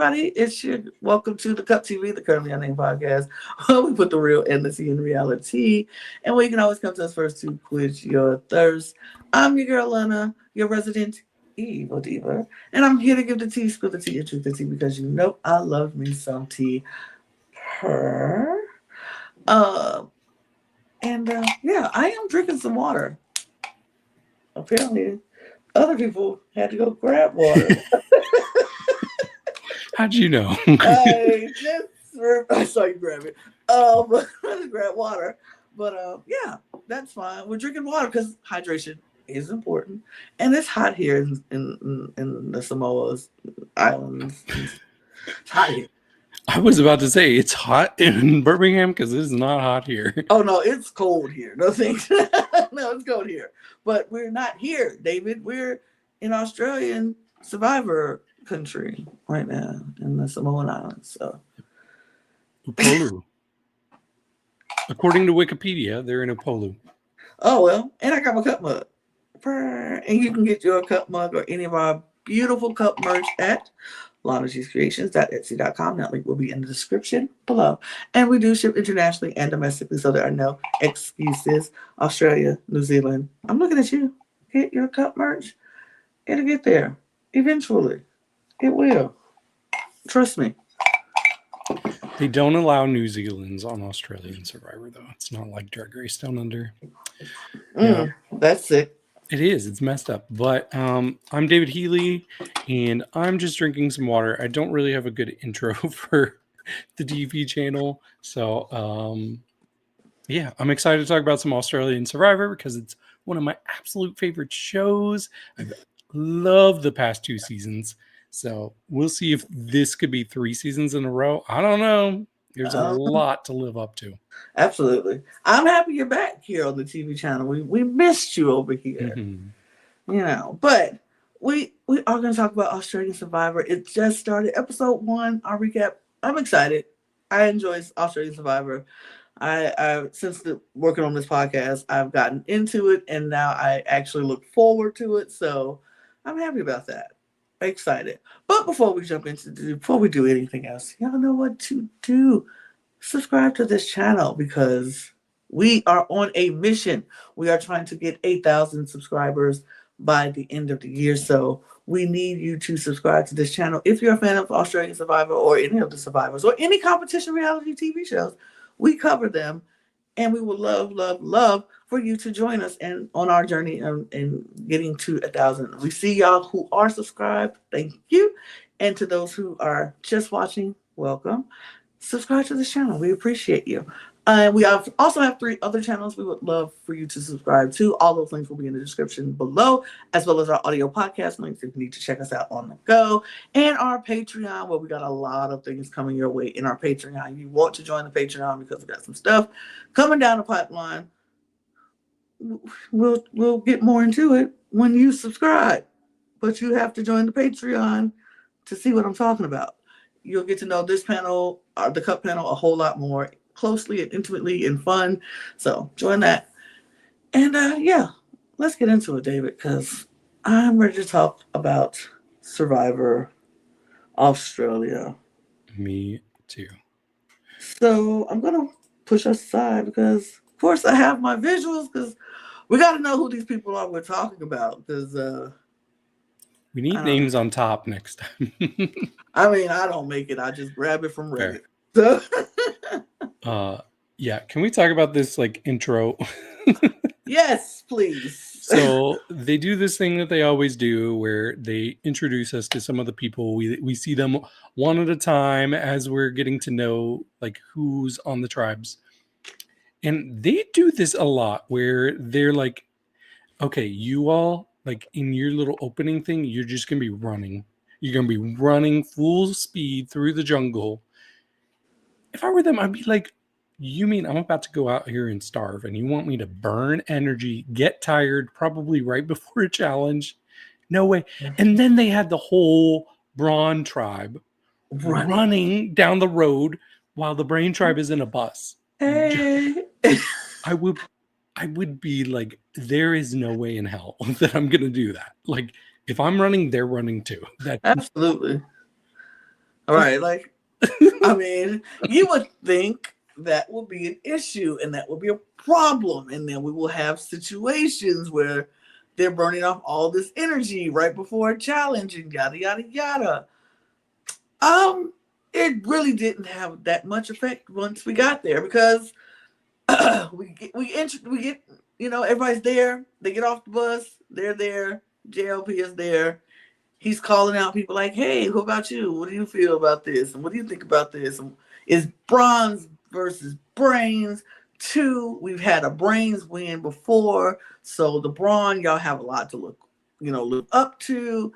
everybody. It's your welcome to the Cup TV, the Currently Unnamed Podcast, where we put the real and the tea in reality. And where you can always come to us first to quench your thirst. I'm your girl, Lana, your resident evil diva. And I'm here to give the tea, spill the tea, and truth the tea because you know I love me some tea. Her. Uh, yeah, I am drinking some water. Apparently, other people had to go grab water. How'd you know? I saw you grab it. But I just grab water. But yeah, that's fine. We're drinking water because hydration is important, and it's hot here in the Samoa's Islands. It's hot here. I was about to say it's hot in Birmingham because it's not hot here. Oh no, it's cold here. No thanks. No, it's cold here. But we're not here, David. We're in Australian Survivor country right now in the Samoan Islands. So Upolu. According to Wikipedia, they're in Upolu. Oh well, and I got my cup mug. And you can get your cup mug or any of our beautiful cup merch at lanagcreations.etsy.com. That link will be in the description below. And we do ship internationally and domestically, so there are no excuses. Australia, New Zealand. I'm looking at you. Get your cup merch. It'll get there. Eventually. It will. Trust me. They don't allow New Zealand's on Australian Survivor, though. It's not like Drag Race Down Under. That's it. It is. It's messed up. But I'm David Healy, and I'm just drinking some water. I don't really have a good intro for the TV channel. So, yeah, I'm excited to talk about some Australian Survivor because it's one of my absolute favorite shows. I've loved the past 2 seasons. So we'll see if this could be 3 seasons in a row. I don't know. There's a lot to live up to. Absolutely. I'm happy you're back here on the TV channel. We missed you over here. Mm-hmm. You know, but we are going to talk about Australian Survivor. It just started. Episode 1, our recap. I'm excited. I enjoy Australian Survivor. I since working on this podcast, I've gotten into it, and now I actually look forward to it. So I'm happy about that. Excited. But before we do anything else, y'all know what to do. Subscribe to this channel because we are on a mission. We are trying to get 8,000 subscribers by the end of the year. So we need you to subscribe to this channel. If you're a fan of Australian Survivor or any of the Survivors or any competition reality TV shows, we cover them. And we would love for you to join us and on our journey in getting to 1,000. We see y'all who are subscribed. Thank you. And to those who are just watching, welcome. Subscribe to this channel. We appreciate you. We also have 3 other channels we would love for you to subscribe to. All those links will be in the description below, as well as our audio podcast links if you need to check us out on the go. And our Patreon, where we got a lot of things coming your way in our Patreon. You want to join the Patreon because we got some stuff coming down the pipeline. We'll get more into it when you subscribe. But you have to join the Patreon to see what I'm talking about. You'll get to know this panel, the Cup panel, a whole lot more closely and intimately and fun. So join that. And yeah, let's get into it, David, because I'm ready to talk about Survivor Australia. Me too. So I'm going to push us aside because, of course, I have my visuals because we got to know who these people are we're talking about because we need names on top next time. I mean, I don't make it. I just grab it from Reddit. So yeah, can we talk about this like intro? Yes, please. So they do this thing that they always do where they introduce us to some of the people. We see them one at a time as we're getting to know like who's on the tribes. And they do this a lot where they're like, okay, you all like in your little opening thing, you're just going to be running. You're going to be running full speed through the jungle. If I were them, I'd be like, you mean I'm about to go out here and starve and you want me to burn energy, get tired, probably right before a challenge? No way. And then they had the whole Brawn tribe running down the road while the Brain tribe is in a bus. Hey. I would be like, there is no way in hell that I'm going to do that. Like, if I'm running, they're running too. Absolutely. All right, like, I mean, you would think that will be an issue and that will be a problem, and then we will have situations where they're burning off all this energy right before a challenge and yada yada yada. It really didn't have that much effect once we got there because we get everybody's there. They get off the bus. They're there. JLP is there. He's calling out people like, "Hey, who about you? What do you feel about this? And what do you think about this? And is bronze versus brains? Two, we've had a brains win before, so the brawn y'all have a lot to look up to.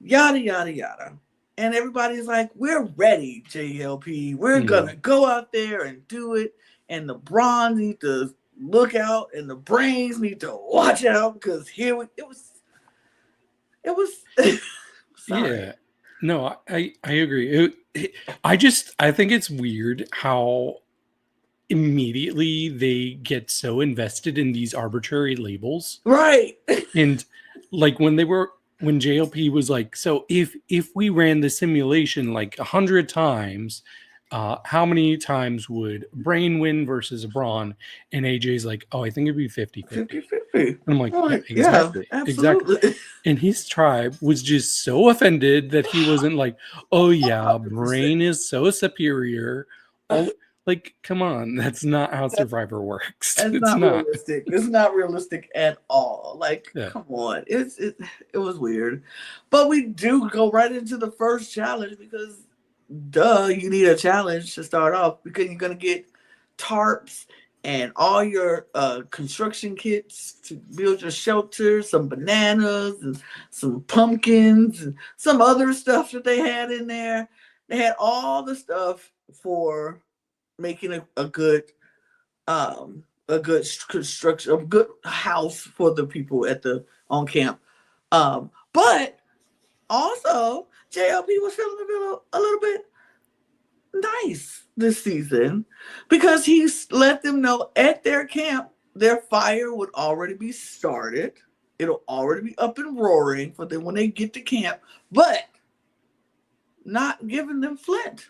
Yada yada yada." And everybody's like, "We're ready, JLP. We're gonna go out there and do it. And the bronze need to look out, and the brains need to watch out because it was." Sorry. Yeah, no, I agree. I think it's weird how immediately they get so invested in these arbitrary labels, Right. and like when JLP was like, so if we ran the simulation like 100 times, how many times would brain win versus a brawn? And AJ's like, oh, I think it'd be 50-50. 50-50. And I'm like, Oh, yeah, exactly. Yeah, absolutely. Exactly. And his tribe was just so offended that he wasn't like, oh yeah, 100%. brain is so superior. Like, come on, that's not how Survivor works. It's not realistic. It's not realistic at all. Like, come on. It was weird. But we do go right into the first challenge because you need a challenge to start off because you're gonna get tarps and all your construction kits to build your shelter, some bananas and some pumpkins and some other stuff that they had in there. They had all the stuff for making a good construction, a good house for the people on camp. But also JLP was feeling a little bit nice this season because he let them know at their camp their fire would already be started. It'll already be up and roaring for them when they get to camp, but not giving them flint.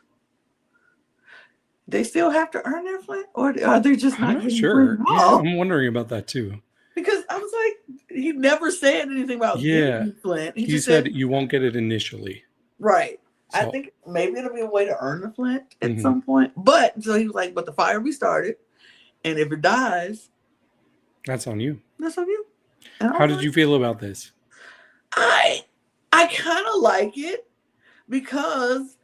They still have to earn their flint, or are they just not getting sure? Flint? Yeah, I'm wondering about that too. Because I was like, he never said anything about getting flint. He just said you won't get it initially. Right. So, I think maybe it'll be a way to earn the flint at some point. But so he was like, but the fire will be started, and if it dies, that's on you. That's on you. How did you feel about this? I kind of like it because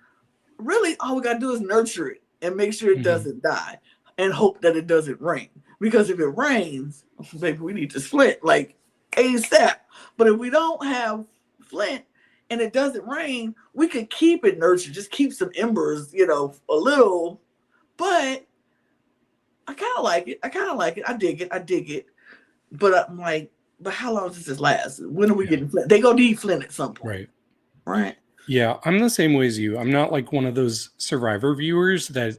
really all we gotta do is nurture it and make sure it doesn't die and hope that it doesn't rain. Because if it rains, maybe we need to flint like ASAP. But if we don't have flint and it doesn't rain, we could keep it nurtured, just keep some embers, a little. But I kind of like it. I dig it. But I'm like, but how long does this last? When are we getting flint? They gonna need flint at some point. Right. Yeah, I'm the same way as you. I'm not like one of those Survivor viewers that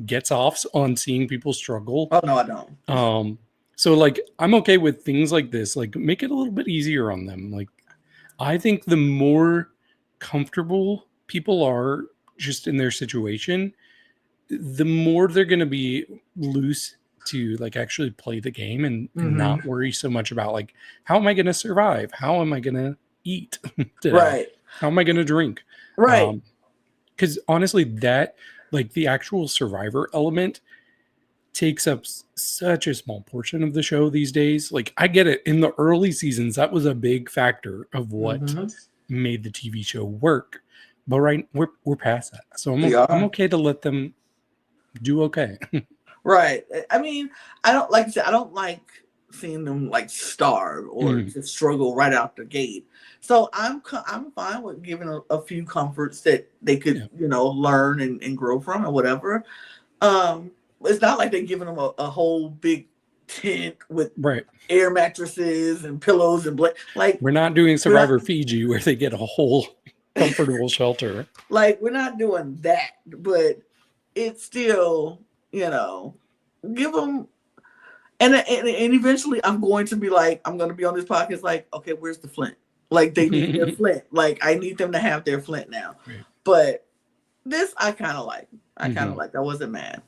gets off on seeing people struggle. Oh no, I don't. So like I'm okay with things like this. Like make it a little bit easier on them. Like I think the more comfortable people are just in their situation, the more they're going to be loose to like actually play the game and not worry so much about like, how am I going to survive? How am I going to eat today? Right. How am I going to drink? Right. Because honestly, that like the actual Survivor element takes up such a small portion of the show these days. Like I get it. In the early seasons, that was a big factor of what made the TV show work. But we're past that. So I'm okay to let them do okay. Right. I mean, I don't like seeing them like starve or just struggle right out the gate. So I'm fine with giving a few comforts that they could, learn and grow from or whatever. It's not like they're giving them a whole big tent with air mattresses and pillows and like we're not doing Survivor Fiji where they get a whole comfortable shelter. Like we're not doing that, but it's still, give them. And eventually I'm going to be on this podcast like, okay, where's the flint? Like they need their flint. Like I need them to have their flint now. But this I kind of like. I kind of like. I wasn't mad.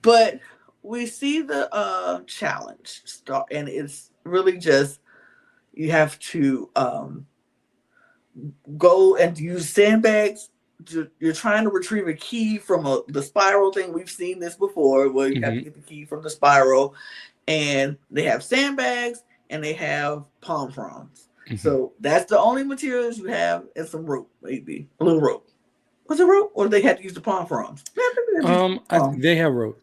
But we see the challenge start, and it's really just you have to go and use sandbags. You're trying to retrieve a key from the spiral thing. We've seen this before, where you have to get the key from the spiral, and they have sandbags and they have palm fronds. So that's the only materials you have, and some rope, maybe a little rope. Was it rope, or they had to use the palm fronds? They have rope.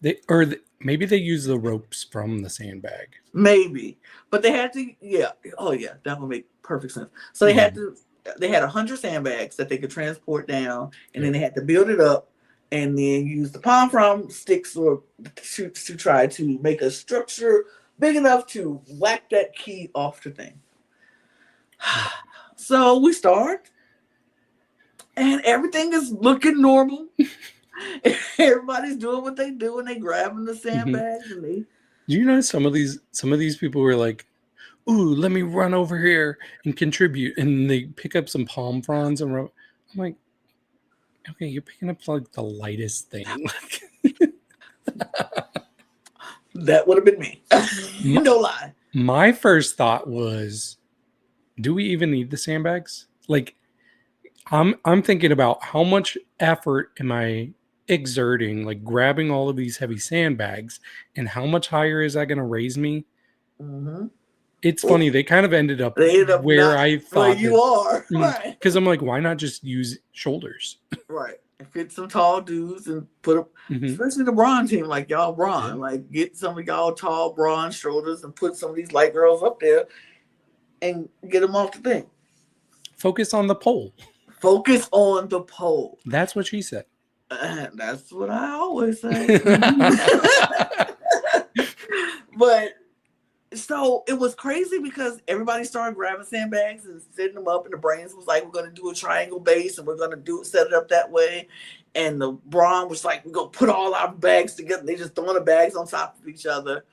Maybe they use the ropes from the sandbag. Maybe, but they had to. Yeah. Oh yeah, that would make perfect sense. So they had to. They had 100 sandbags that they could transport down, and then they had to build it up, and then use the palm frond sticks or to try to make a structure big enough to whack that key off the thing. So we start, and everything is looking normal. Everybody's doing what they do, and they grabbing the sandbags, and they. You know, some of these people were like, "Ooh, let me run over here and contribute," and they pick up some palm fronds and I'm like, "Okay, you're picking up like the lightest thing." That would have been me. No lie. My first thought was, do we even need the sandbags? Like, I'm thinking about how much effort am I exerting, like grabbing all of these heavy sandbags, and how much higher is that going to raise me? It's funny. They kind of ended up where I thought you are. Right. Because I'm like, why not just use shoulders? Right. Get some tall dudes and put up, especially the Brawn team, like y'all Brawn. Like, get some of y'all tall Brawn shoulders and put some of these light girls up there and get them off the thing. Focus on the pole. Focus on the pole. That's what she said. That's what I always say. But so it was crazy because everybody started grabbing sandbags and setting them up, and the Brains was like, we're going to do a triangle base and we're going to set it up that way. And the Brawn was like, we're going to put all our bags together. They just throwing the bags on top of each other.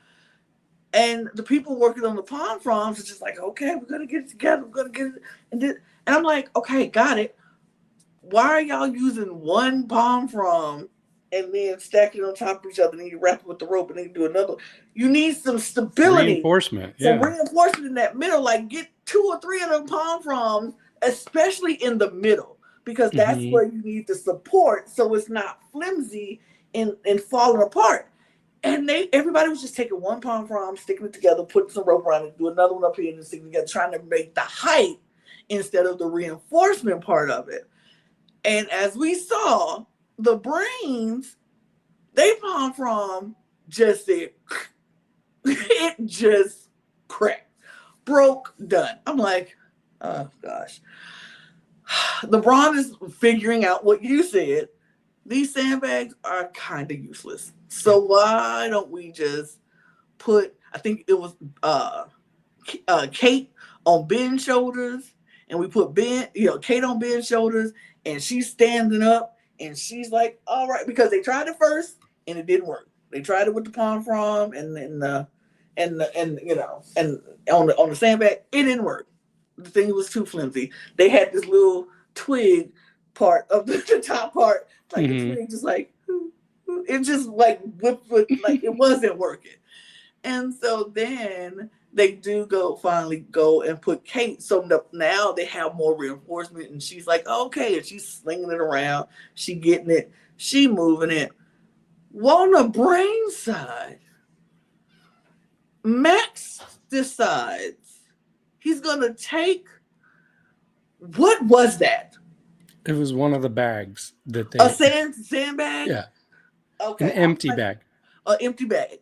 And the people working on the palm fronds are just like, okay, we're going to get it together. We're going to get it. And I'm like, okay, got it. Why are y'all using one palm frond and then stacking on top of each other, and then you wrap it with the rope, and then you do another? You need some stability. Reinforcement. Some reinforcement in that middle. Like, get 2 or 3 of them palm fronds, especially in the middle, because that's where you need the support, so it's not flimsy and falling apart. And everybody was just taking one palm frond, sticking it together, putting some rope around it, do another one up here, and sticking it together, trying to make the height instead of the reinforcement part of it. And as we saw, the Brains, they palm frond just said, it just cracked, broke, done. I'm like, oh gosh. The Brawn is figuring out what you said. These sandbags are kind of useless. So why don't we just put, I think it was Kate on Ben's shoulders, and we put Kate on Ben's shoulders, and she's standing up, and she's like, all right, because they tried it first and it didn't work. They tried it with the palm frond and on the sandbag, it didn't work. The thing was too flimsy. They had this little twig part of the top part, like the twig, just like it just like whipped, like it wasn't working. And so then they do finally go and put Kate. So now they have more reinforcement, and she's like, okay, and she's slinging it around. She getting it. She moving it. Well, on the Brain side, Max decides he's going to take, what was that? It was one of the bags that they... A sandbag? Yeah. Okay. An empty bag. An empty bag.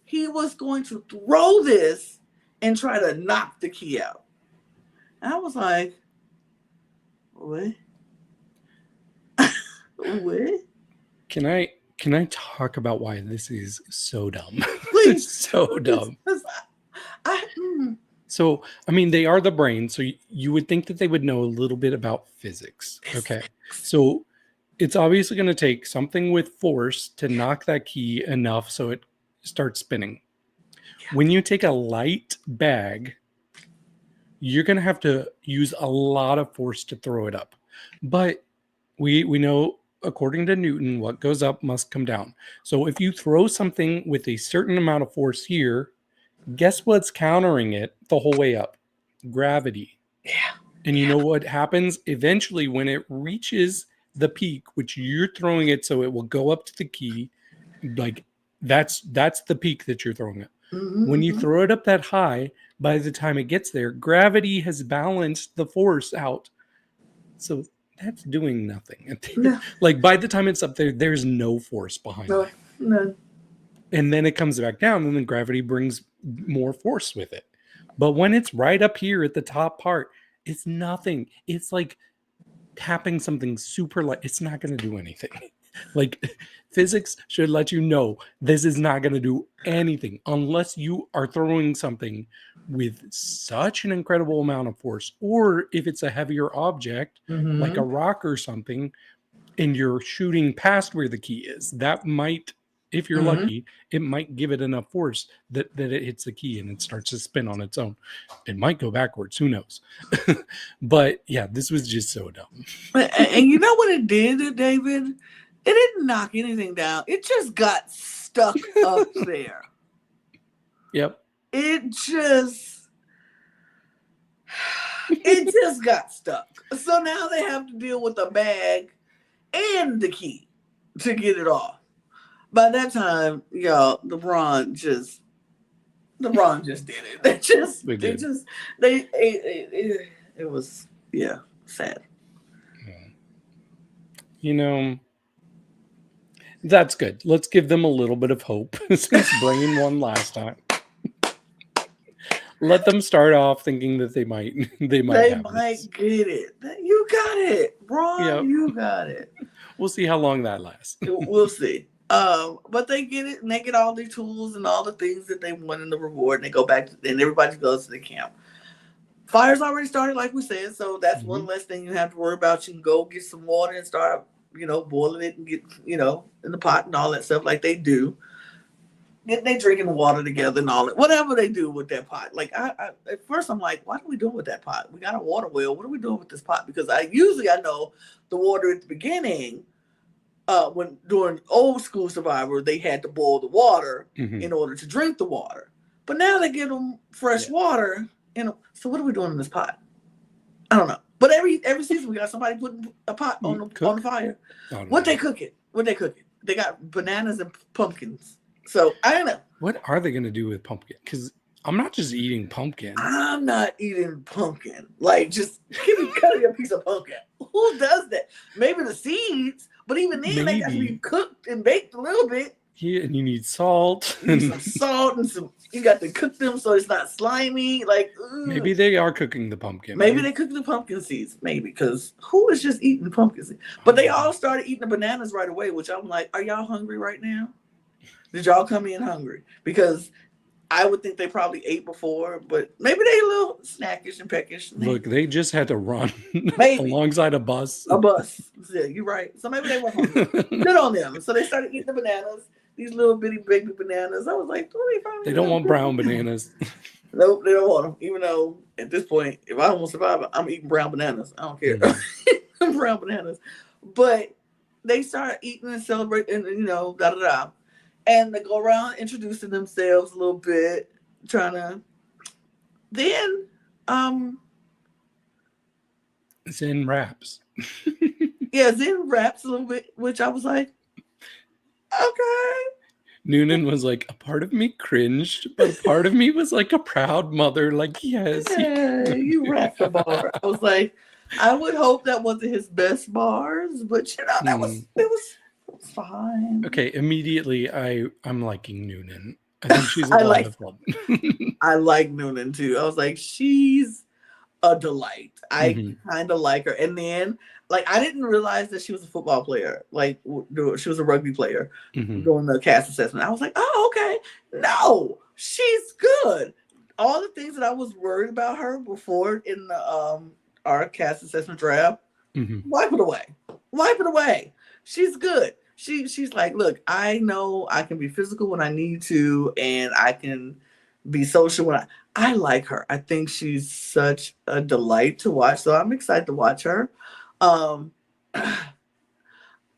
He was going to throw this and try to knock the key out. And I was like, what? What? Can I talk about why this is so dumb? Please. So dumb. So, I mean, they are the Brain, so you would think that they would know a little bit about physics. Okay. So it's obviously going to take something with force to knock that key enough so it starts spinning. When you take a light bag, you're going to have to use a lot of force to throw it up. But We know, according to Newton, what goes up must come down. So if you throw something with a certain amount of force here, guess what's countering it the whole way up? Gravity. Yeah. And you know what happens? Eventually, when it reaches the peak, which you're throwing it so it will go up to the key, like that's the peak that you're throwing it. When you Mm-hmm. throw it up that high, by the time it gets there, gravity has balanced the force out. So that's doing nothing. No, Like by the time it's up there, there's no force behind no, it. no. And then it comes back down, and then gravity brings more force with it. But when it's right up here at the top part, it's nothing. It's like tapping something super light. It's not going to do anything. Like physics should let you know this is not going to do anything unless you are throwing something with such an incredible amount of force, or if it's a heavier object like a Mm-hmm. rock or something, and you're shooting past where the key is. That might, if you're Mm-hmm. lucky, it might give it enough force that it hits the key and it starts to spin on its own. It might go backwards, who knows? But yeah, this was just so dumb. And you know what it did, David? It didn't knock anything down. It just got stuck up there. Yep. It just got stuck. So now they have to deal with the bag and the key to get it off. By that time, y'all, the Brawn just did it. It was sad. You know, that's good. Let's give them a little bit of hope since Brain won last time. Let them start off thinking that they might They have might this. get it. You got it, Braun. Yep. You got it. We'll see how long that lasts. We'll see. But they get it, and they get all the tools and all the things that they want in the reward, and they go back, and everybody goes to the camp. Fire's already started, like we said, so that's one less thing you have to worry about. You can go get some water and start, boiling it and get, in the pot and all that stuff like they do. They drinking the water together and all that, whatever they do with that pot. Like I at first I'm like, what are we doing with that pot? We got a water well. What are we doing with this pot? Because I know the water at the beginning, when during old school Survivor, they had to boil the water in order to drink the water. But now they give them fresh water. So what are we doing in this pot? I don't know. But every season we got somebody putting a pot on the fire. What they cooking? They got bananas and pumpkins. So I don't know. What are they going to do with pumpkin? Because I'm not just eating pumpkin. I'm not eating pumpkin. Like, just give me a piece of pumpkin. Who does that? Maybe the seeds, but even then they got to be cooked and baked a little bit. Yeah, and you need salt. You need some salt and you got to cook them so it's not slimy. Like, maybe they are cooking the pumpkin. Maybe they cook the pumpkin seeds. Maybe, because who is just eating pumpkin seeds? But they all started eating the bananas right away, which I'm like, are y'all hungry right now? Did y'all come in hungry? Because I would think they probably ate before, but maybe they a little snackish and peckish. Look, they just had to run alongside a bus. Yeah, you're right. So maybe they were hungry. Good on them. So they started eating the bananas, these little bitty baby bananas. I was like, they don't want brown bananas. Nope, they don't want them. Even though at this point, if I don't want to survive, I'm eating brown bananas. I don't care. Brown bananas. But they started eating and celebrating, and da-da-da. And they go around introducing themselves a little bit, trying to. Then, Zen raps. Zen raps a little bit, which I was like, okay. Noonan was like, a part of me cringed, but a part of me was like a proud mother. Like, yes, you rapped a bar. I was like, I would hope that wasn't his best bars, but that was fine. Okay, immediately I'm liking Noonan. I think she's a lot of fun. I like Noonan too. I was like, she's a delight. I kind of like her. And then, I didn't realize that she was a football player. Like, she was a rugby player doing the cast assessment. I was like, oh, okay. No, she's good. All the things that I was worried about her before in the our cast assessment draft, wipe it away. She's good. She's like, look, I know I can be physical when I need to, and I can be social when I like her. I think she's such a delight to watch. So I'm excited to watch her.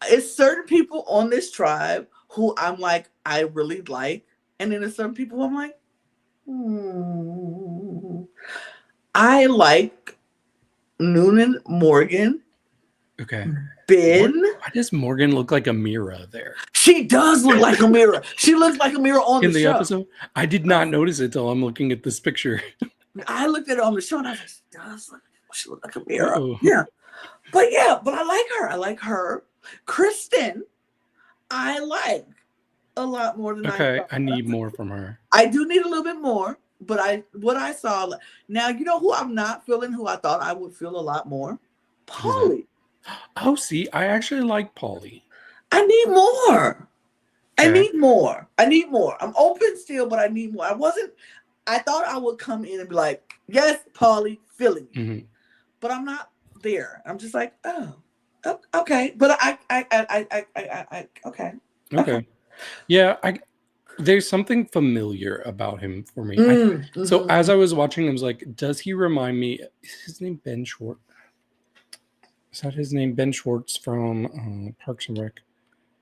it's certain people on this tribe who I'm like, I really like. And then there's certain people who I'm like, I like Noonan Morgan, Okay. Ben. Why does Morgan look like a mirror there She does look like a mirror. She looks like a mirror on in the the show. episode? I did not notice it till I'm looking at this picture. I looked at it on the show and I was like, she looks like a mirror. Uh-oh. Yeah. But I like her. I like her. Kristen, I like a lot more than Okay, thought. I need more from her. I do need a little bit more, but what I saw now, you know who I'm not feeling, who I thought I would feel a lot more? Polly. Oh, see, I actually like Polly. I need more. Okay. I need more. I need more. I'm open still, but I need more. I thought I would come in and be like, yes, Polly, feeling you. Mhm. But I'm not there. I'm just like, oh, okay. But I okay. Okay. Yeah, there's something familiar about him for me. So as I was watching, I was like, does he remind me? Is his name Ben Schwartz? Is that his name? Ben Schwartz from Parks and Rec?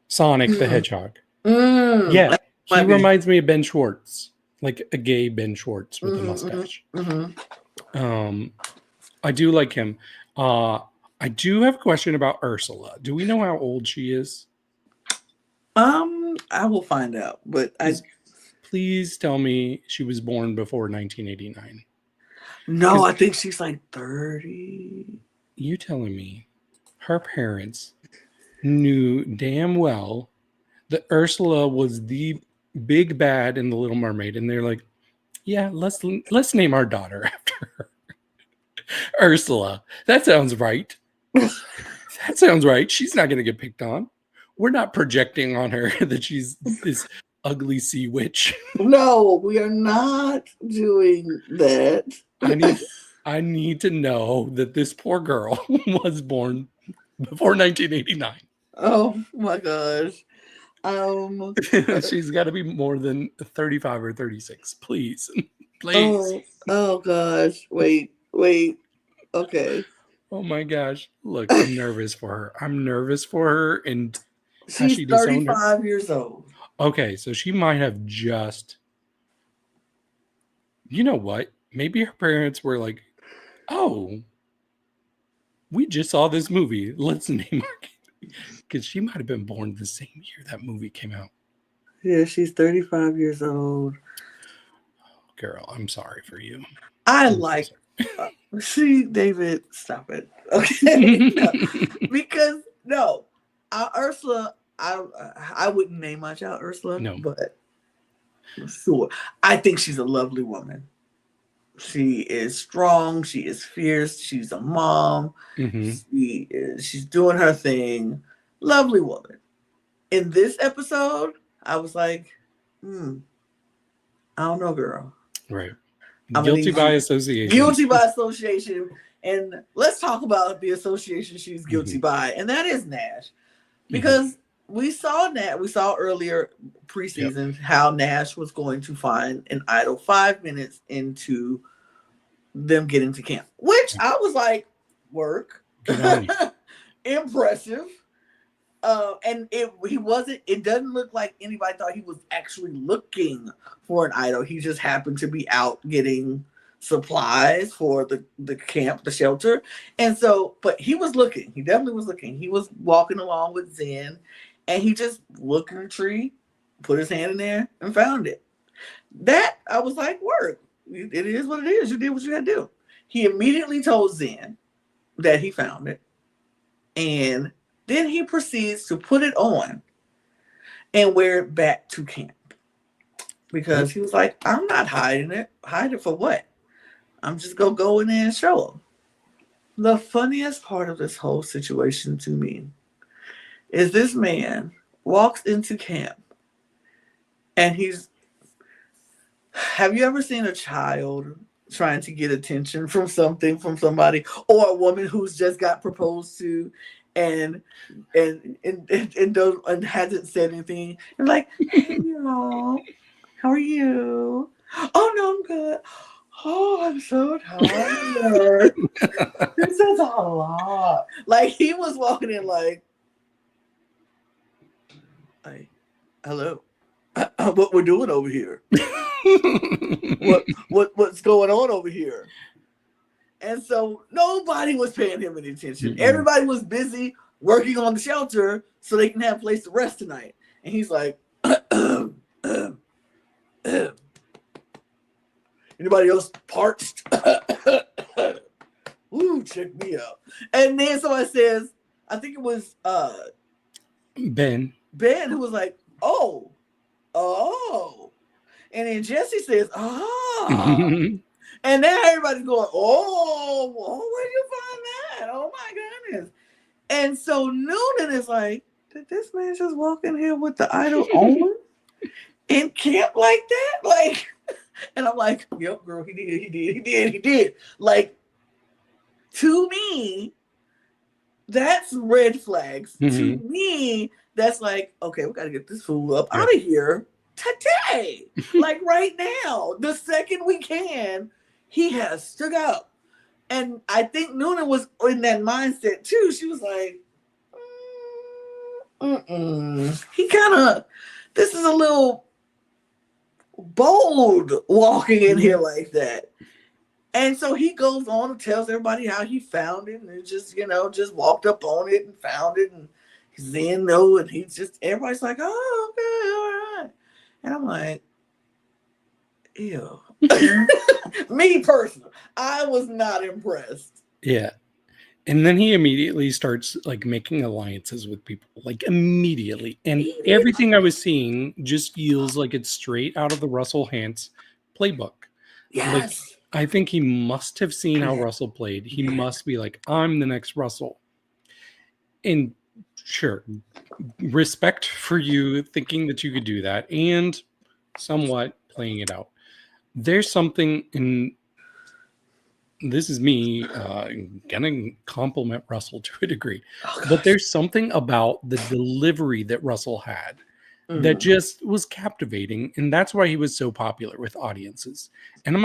Sonic the Hedgehog. Yeah, he reminds me of Ben Schwartz, like a gay Ben Schwartz with a mustache. I do like him. I do have a question about Ursula. Do we know how old she is? I will find out, but please tell me she was born before 1989. No, I think she's like 30. You telling me her parents knew damn well that Ursula was the big bad in The Little Mermaid, and they're like, yeah, let's name our daughter after her. Ursula. That sounds right. That sounds right. She's not going to get picked on. We're not projecting on her that she's this ugly sea witch. No, we are not doing that. I need to know that this poor girl was born before 1989. Oh my gosh. She's got to be more than 35 or 36. Please. Please. Oh gosh. Wait. Okay. Oh my gosh. Look, I'm nervous for her. And she's 35 years old. Okay, so she might have just, you know what? Maybe her parents were like, oh, we just saw this movie. Let's name her. Because she might have been born the same year that movie came out. Yeah, she's 35 years old. Oh, girl, I'm sorry for you. See, David, stop it. Okay. Because, Ursula, I wouldn't name my child Ursula. No. But sure. I think she's a lovely woman. She is strong. She is fierce. She's a mom. Mm-hmm. She's doing her thing. Lovely woman. In this episode, I was like, I don't know, girl. Right. Guilty by association. Guilty by association. And let's talk about the association she's guilty by. And that is Nash. Because we saw earlier preseason how Nash was going to find an idol 5 minutes into them getting to camp. Which I was like, work. Impressive. And it doesn't look like anybody thought he was actually looking for an idol. He just happened to be out getting supplies for the camp, the shelter. And so, but he was looking. He definitely was looking. He was walking along with Zen, and he just looked in the tree, put his hand in there, and found it. That, I was like, work. It is what it is. You did what you had to do. He immediately told Zen that he found it. And then he proceeds to put it on and wear it back to camp. Because he was like, I'm not hiding it. Hide it for what? I'm just going to go in there and show him. The funniest part of this whole situation to me is this man walks into camp and have you ever seen a child trying to get attention from somebody, or a woman who's just got proposed to and hasn't said anything, and like, hey y'all, how are you? Oh no, I'm good. Oh, I'm so tired. This is a lot. Like, he was walking in like, Like, hello, what we're doing over here? What's going on over here? And so nobody was paying him any attention. Everybody was busy working on the shelter so they can have a place to rest tonight. And he's like, anybody else parched? Ooh, check me out. And then somebody says, I think it was Ben, who was like, oh. And then Jesse says, And now everybody's going, where did you find that? Oh my goodness. And so Noonan is like, did this man just walk in here with the idol on in camp like that? Like, and I'm like, yep, girl, he did. Like, to me, that's red flags. To me, that's like, okay, we got to get this fool up out of here today. Like right now, the second we can, he has stood up. And I think Noonan was in that mindset too. She was like, he kind of, this is a little bold walking in here like that. And so he goes on and tells everybody how he found it and just, just walked up on it and found it. And he's in though. And he's just, everybody's like, oh, okay, all right. And I'm like, ew. Me personally, I was not impressed. Yeah. And then he immediately starts like making alliances with people, like immediately. And everything I was seeing just feels like it's straight out of the Russell Hantz playbook. Yes. Like, I think he must have seen how Russell played. He must be like, I'm the next Russell. And sure, respect for you thinking that you could do that and somewhat playing it out. There's something in, this is me gonna compliment Russell to a degree, but there's something about the delivery that Russell had that just was captivating, and that's why he was so popular with audiences. And I'm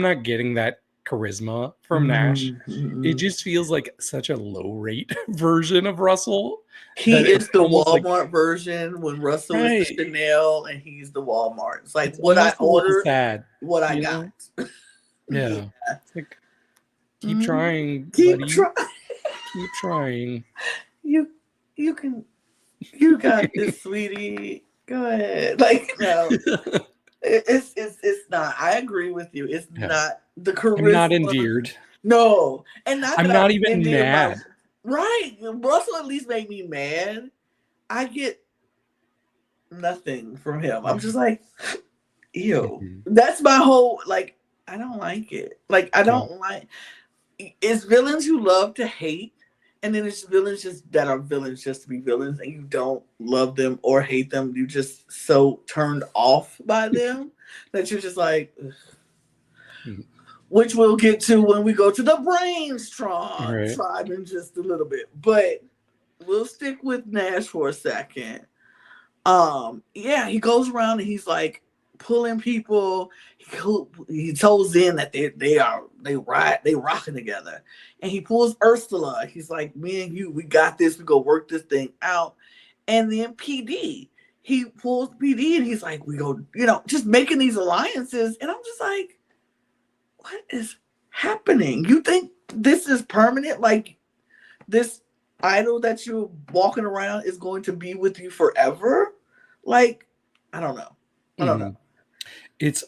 not getting that charisma from Nash. It just feels like such a low rate version of Russell. He is the Walmart version when Russell is the Chanel and he's the Walmart. It's like what I ordered, what I got. Yeah. It's like, keep trying, keep buddy. Keep trying. You got this, sweetie. Go ahead. Like, no. It's not. I agree with you. It's not the charisma. I'm not endeared. No. And not I'm not even mad. Right. Russell at least made me mad. I get nothing from him. I'm just like, ew. That's my whole, like, I don't like it. Like, I don't like, it's villains who love to hate. And then it's villains just that are villains just to be villains, and you don't love them or hate them. You're just so turned off by them that you're just like, which we'll get to when we go to the Brainstorm tribe in just a little bit. But we'll stick with Nash for a second. He goes around and he's like pulling people. He tells Zen that they rocking together, and he pulls Ursula. He's like, me and you, we got this. We go work this thing out. And then PD, he pulls PD, and he's like, we go, just making these alliances. And I'm just like, what is happening? You think this is permanent? Like this idol that you're walking around is going to be with you forever? Like, I don't know. I don't know. It's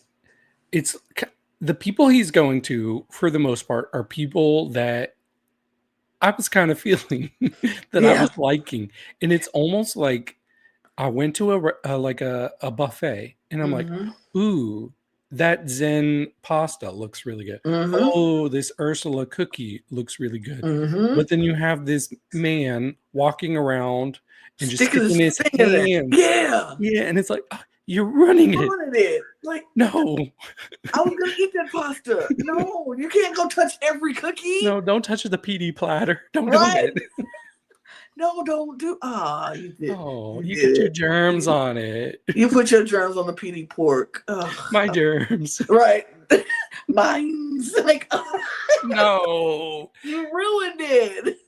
the people he's going to, for the most part, are people that I was kind of feeling that I was liking. And it's almost like I went to a buffet and I'm like, ooh, that Zen pasta looks really good. Oh, this Ursula cookie looks really good. But then you have this man walking around and just sticking his hands. Yeah. And it's like, you're running it. Like, no. I was gonna eat that pasta. No, you can't go touch every cookie. No, don't touch the PD platter. Don't do it. No, don't do. You did. Oh, you get your germs on it. You put your germs on the PD pork. My germs. Right. Mine's like. No. You ruined it.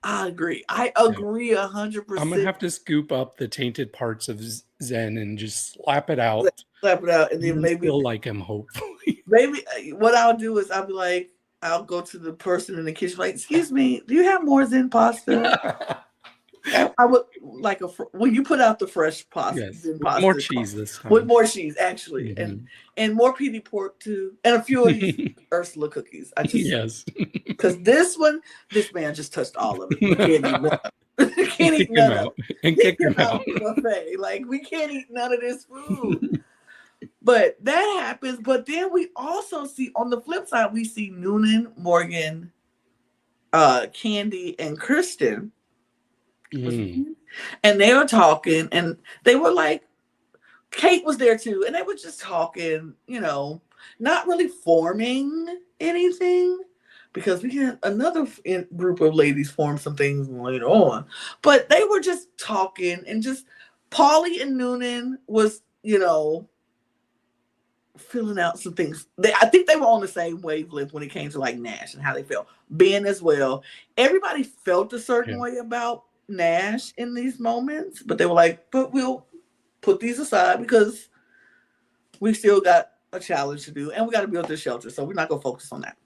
I agree. I Yeah. agree I'm gonna 100%. have to scoop up the tainted parts of Zen and just slap it out. Slap it out, and then And still like him, hopefully. maybe what I'll do is I'll be like, I'll go to the person in the kitchen, like, excuse me, do you have more Zen pasta? I would like when you put out the fresh pasta, Yes, Zen with more pasta cheese this with time. more cheese, actually, and more PD pork too, and a few of these Ursula cookies. I just Yes, because this man just touched all of it. We can't eat none. Can't kick eat him none of out it. and Kick kick him him out out. of the buffet. Like we can't eat none of this food. But that happens. But then we also see on the flip side, we see Noonan, Morgan, Candy, and Kristen. And they were talking, and they were like, Kate was there too, and they were just talking, not really forming anything because we had another group of ladies form some things later on. But they were just talking, and just Paulie and Noonan was, filling out some things. I think they were on the same wavelength when it came to like Nash and how they felt. Ben as well. Everybody felt a certain way about Nash in these moments, but they were like, but we'll put these aside because we still got a challenge to do and we got to build this shelter. So we're not going to focus on that.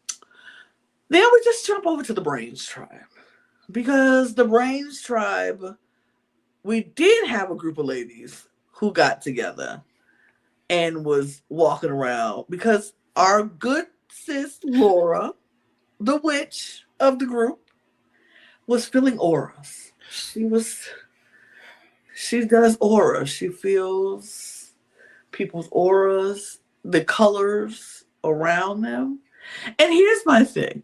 Then we just jump over to the Brains tribe because the Brains tribe, we did have a group of ladies who got together and was walking around because our good sis Laura, the witch of the group, was feeling auras. She does auras. She feels people's auras, the colors around them. And here's my thing.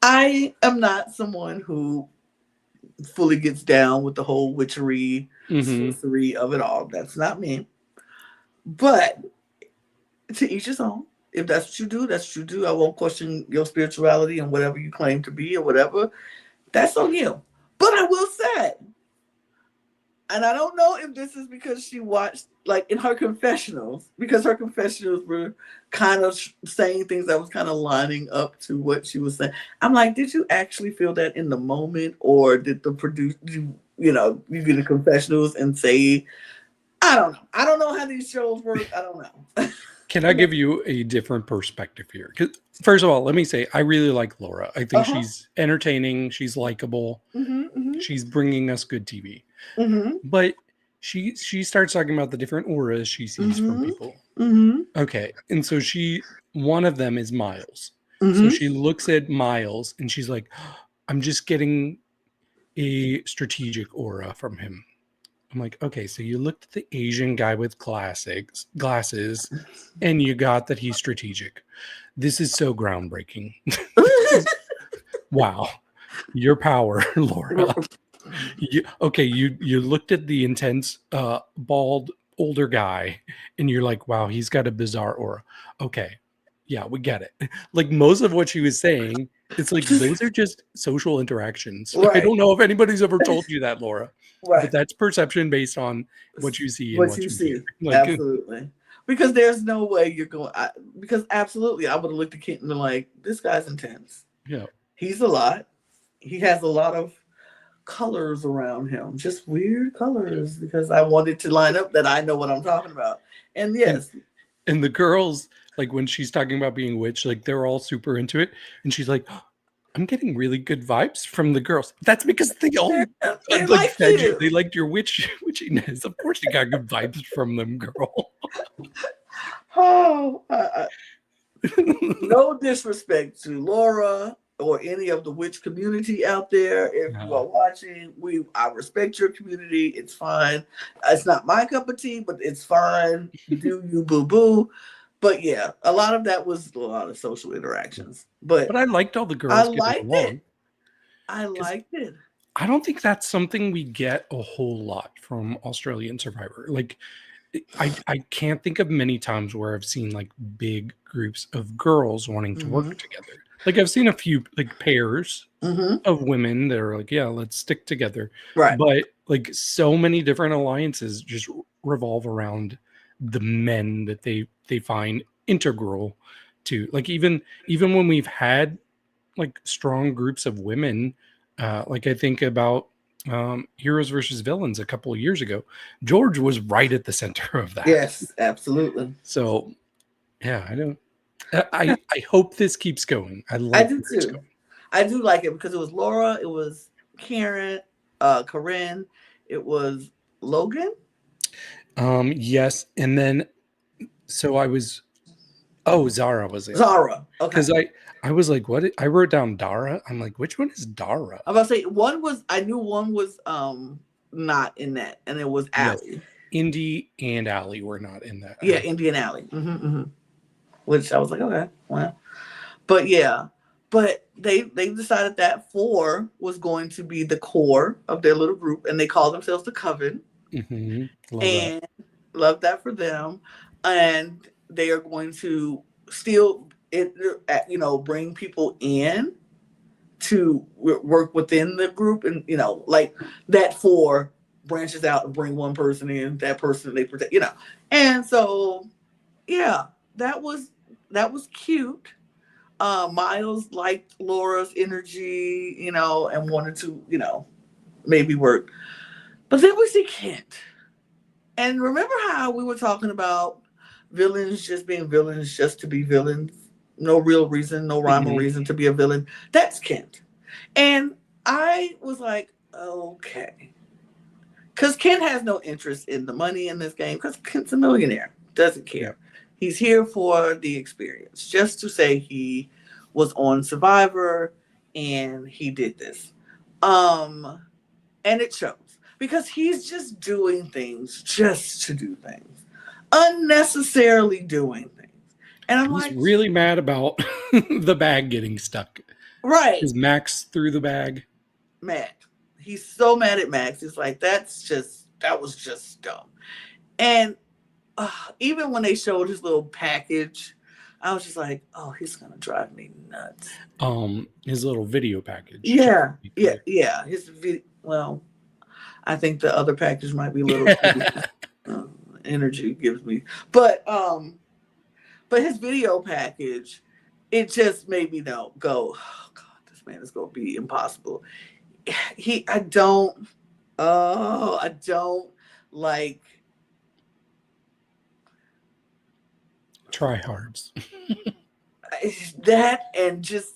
I am not someone who fully gets down with the whole witchery, sorcery of it all. That's not me. But to each his own. If that's what you do, that's what you do. I won't question your spirituality and whatever you claim to be or whatever. That's on you. But I will say, and I don't know if this is because she watched, like in her confessionals, because her confessionals were kind of saying things that was kind of lining up to what she was saying. I'm like, did you actually feel that in the moment, or did the producer, you get the confessionals and say, I don't know. I don't know how these shows work. I don't know. Can I give you a different perspective here? Because first of all, let me say I really like Laura. I think she's entertaining. She's likable. She's bringing us good TV. But she starts talking about the different auras she sees from people. Okay, and so one of them is Miles. So she looks at Miles and she's like, I'm just getting a strategic aura from him. I'm like, okay, so you looked at the Asian guy with glasses, and you got that he's strategic. This is so groundbreaking. Wow, your power, Laura. You looked at the intense, bald older guy, and you're like, wow, he's got a bizarre aura. Okay, yeah, we get it. Like most of what she was saying, it's like those are just social interactions. Right. I don't know if anybody's ever told you that, Laura. Right. But that's perception based on what you see and what you see. Like, absolutely. Because there's no way you're going. Because absolutely, I would have looked at Kenton and like, this guy's intense. Yeah, he's a lot. He has a lot of colors around him, just weird colors. Because I wanted to line up that I know what I'm talking about. And yes, and the girls, like when she's talking about being witch, like they're all super into it, and she's like, I'm getting really good vibes from the girls. That's because they all like they liked your witchiness. Of course, you got good vibes from them, girl. No disrespect to Laura or any of the witch community out there. If you are watching, I respect your community. It's fine. It's not my cup of tea, but it's fine. Do you boo boo? But yeah, a lot of that was a lot of social interactions. But I liked all the girls getting along. I liked it. I don't think that's something we get a whole lot from Australian Survivor. Like, I can't think of many times where I've seen like big groups of girls wanting to work together. Like I've seen a few like pairs of women that are like, yeah, let's stick together. Right. But like so many different alliances just revolve around the men that they find integral to. Like even when we've had like strong groups of women. Like I think about Heroes versus Villains a couple of years ago. George was right at the center of that. Yes, absolutely. So yeah, I hope this keeps going. I I like do where it's too. I do like it because it was Laura, it was Karen, Corinne, it was Logan. going. Yes, and then so I was. Oh, Zara was it? Zara. Okay. Because I was like, what? I wrote down Dara. I'm like, which one is Dara? I'm about to say I knew one was not in that, and it was Yes. Allie. Indy and Allie were not in that. Yeah, Indian Alley. Which I was like, okay, well. But yeah. But they decided that 4 was going to be the core of their little group, and they called themselves the Coven. Love And love that for them. And they are going to still bring people in to work within the group, and like that 4 branches out and bring one person in, that person they protect, and so yeah, that was cute. Miles liked Laura's energy, and wanted to maybe work, but then we see Kent. And remember how we were talking about villains just being villains just to be villains? No real reason, no rhyme or reason to be a villain. That's Kent. And I was like, okay. Because Kent has no interest in the money in this game, because Kent's a millionaire. Doesn't care. Yeah. He's here for the experience. Just to say he was on Survivor and he did this. And it shows. Because he's just doing things just to do things. Unnecessarily doing things. And he's like, really mad about the bag getting stuck. Right. Because Max threw the bag. Mad. He's so mad at Max. He's like, that was just dumb. And even when they showed his little package, I was just like, oh, he's going to drive me nuts. His little video package. Yeah. His well, I think the other package might be a little energy gives me. But his video package, it just made me go, oh God, this man is gonna be impossible. I don't like tryhards. That, and just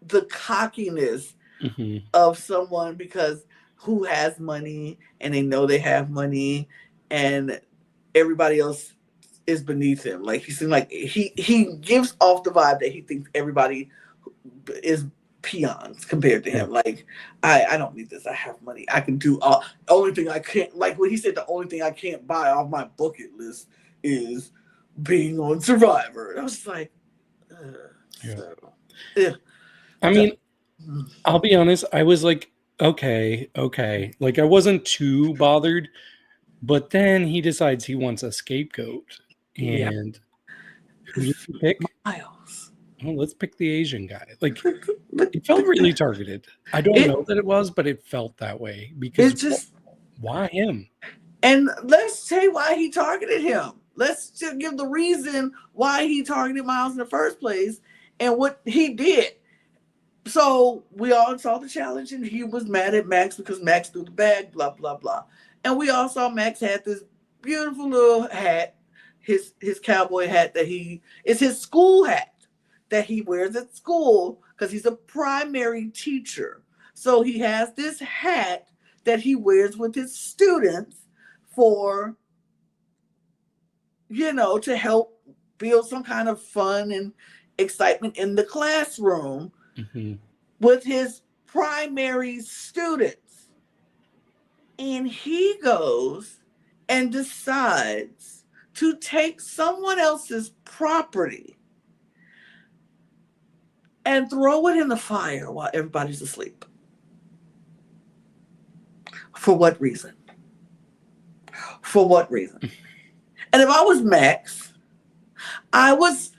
the cockiness of someone who has money and they know they have money, and everybody else is beneath him. Like, he seems like he gives off the vibe that he thinks everybody is peons compared to him. Like, I don't need this. I have money. I can do all. Only thing I can't, like when he said, the only thing I can't buy off my bucket list is being on Survivor. And I was just like, I mean, I'll be honest. I was like, okay. Like, I wasn't too bothered, but then he decides he wants a scapegoat, and who did he pick? Miles. Well, let's pick the Asian guy. Like, it felt really targeted. I don't know that it was, but it felt that way, because why him? And let's say why he targeted him. Let's just give the reason why he targeted Miles in the first place and what he did. So we all saw the challenge, and he was mad at Max because Max threw the bag, blah, blah, blah. And we all saw Max had this beautiful little hat, his cowboy hat it's his school hat that he wears at school because he's a primary teacher. So he has this hat that he wears with his students for, to help build some kind of fun and excitement in the classroom with his primary students. And he goes and decides to take someone else's property and throw it in the fire while everybody's asleep. For what reason? For what reason? And if I was Max, I was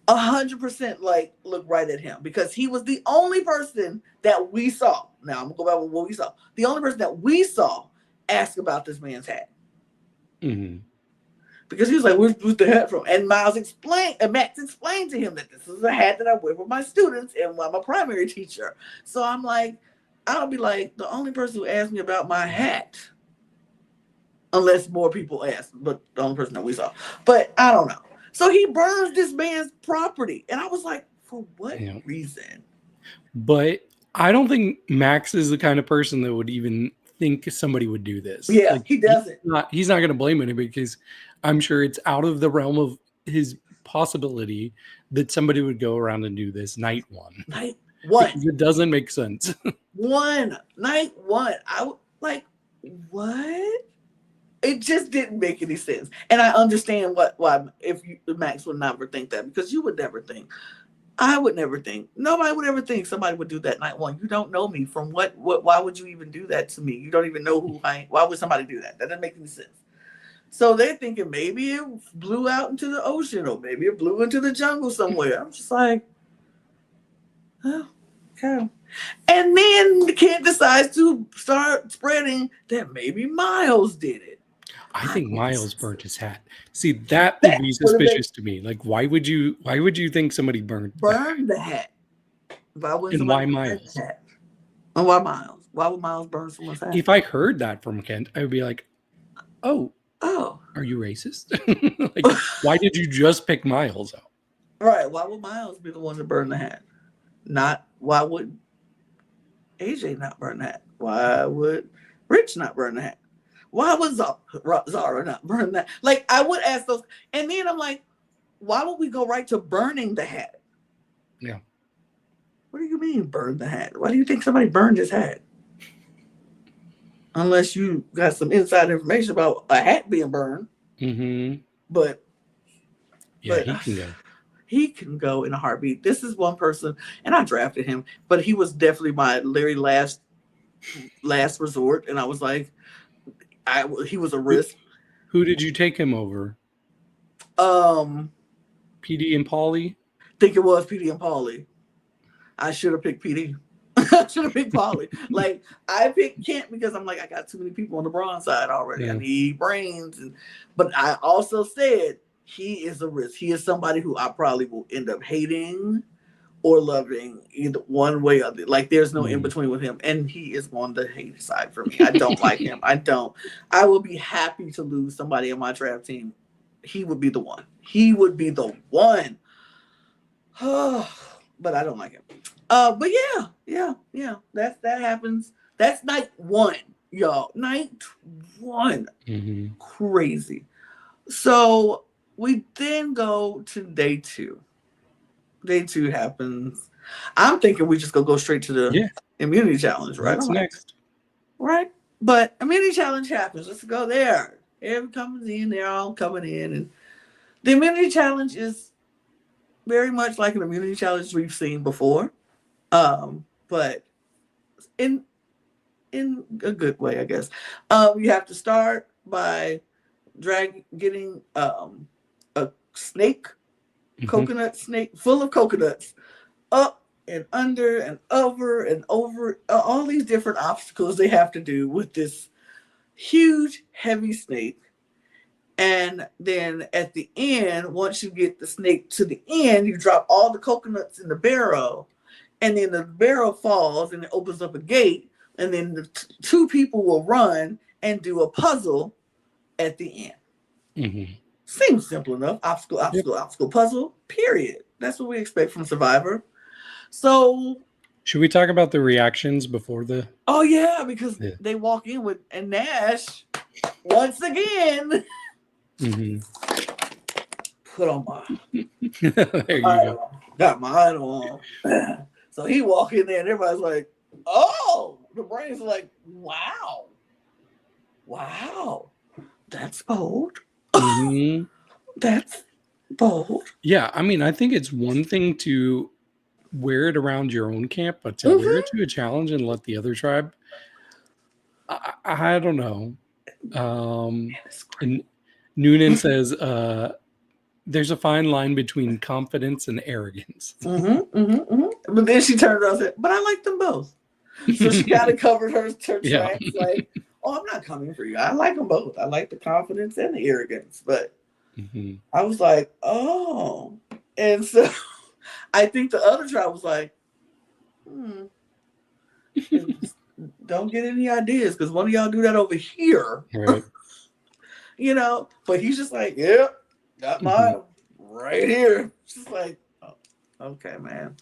100% like, look right at him, because he was the only person that we saw. Now I'm gonna go back with what we saw. The only person that we saw ask about this man's hat. Because he was like, where's the hat from? And Max explained to him that this is a hat that I wear for my students and I'm a primary teacher. So I'm like, I'll be like, the only person who asked me about my hat, unless more people ask, but the only person that we saw. But I don't know. So he burns this man's property. And I was like, for what reason? But I don't think Max is the kind of person that would even think somebody would do this. Yeah, he doesn't. He's not going to blame anybody because I'm sure it's out of the realm of his possibility that somebody would go around and do this night one. Night one. Because it doesn't make sense. Night one. I was like, what? It just didn't make any sense. And I understand why Max would never think that, because you would never think. I would never think. Nobody would ever think somebody would do that night one. You don't know me. From what why would you even do that to me? You don't even know who I am. Why would somebody do that? That doesn't make any sense. So they're thinking maybe it blew out into the ocean or maybe it blew into the jungle somewhere. I'm just like, oh, okay. And then the kid decides to start spreading that maybe Miles did it. I think Miles burnt his hat. See, that would be suspicious to me. Like, why would you think somebody burned the hat? And why Miles? And why Miles? Why would Miles burn someone's hat? If I heard that from Kent, I would be like, oh, are you racist? Like, why did you just pick Miles out? Right. Why would Miles be the one to burn the hat? Why would AJ not burn the hat? Why would Rich not burn the hat? Why would Zara not burn that? Like, I would ask those. And then I'm like, why would we go right to burning the hat? Yeah. What do you mean burn the hat? Why do you think somebody burned his hat? Unless you got some inside information about a hat being burned. Mm-hmm. But he can go. He can go in a heartbeat. This is one person, and I drafted him, but he was definitely my very last resort. And I was like, he was a risk. Who did you take him over? PD and Pauly? I think it was PD and Pauly. I should have picked PD. I should have picked Pauly. Like, I picked Kent because I'm like, I got too many people on the Brawn side already. Yeah. I need brains. But I also said he is a risk. He is somebody who I probably will end up hating or loving, either one way or the other. Like, there's no in between with him. And he is on the hate side for me. I don't like him. I don't. I will be happy to lose somebody on my draft team. He would be the one. But I don't like him. But yeah. That happens. That's night one, y'all. Night one. Mm-hmm. Crazy. So we then go to day two. Day two happens. I'm thinking we just go straight to the immunity challenge, right? What's next? Right? But immunity challenge happens. Let's go there. Everyone comes in. They're all coming in. And the immunity challenge is very much like an immunity challenge we've seen before. But in a good way, I guess. You have to start by getting a snake, coconut snake full of coconuts, up and under and over and over, all these different obstacles they have to do with this huge, heavy snake. And then at the end, once you get the snake to the end, you drop all the coconuts in the barrel, and then the barrel falls and it opens up a gate, and then the two people will run and do a puzzle at the end. Mm-hmm. Seems simple enough. Obstacle, puzzle, period. That's what we expect from Survivor. So, should we talk about the reactions before the... Oh, yeah, because they walk in with, and Nash, once again... Mm-hmm. Put on my there you go. Got mine on. So he walk in there and everybody's like, oh, the brain's like, wow, that's bold. Mm-hmm. That's bold. Yeah, I mean, I think it's one thing to wear it around your own camp, but to wear it to a challenge and let the other tribe, I don't know. And Noonan says, there's a fine line between confidence and arrogance. But then she turned around and said, but I like them both. So she kind of covered her tracks like, oh, I'm not coming for you. I like them both. I like the confidence and the arrogance. But Mhm. I was like, oh. And so I think the other tribe was like, don't get any ideas because one of y'all do that over here. Right. But he's just like, yeah, got Mhm. mine right here. Just like, oh, okay, man.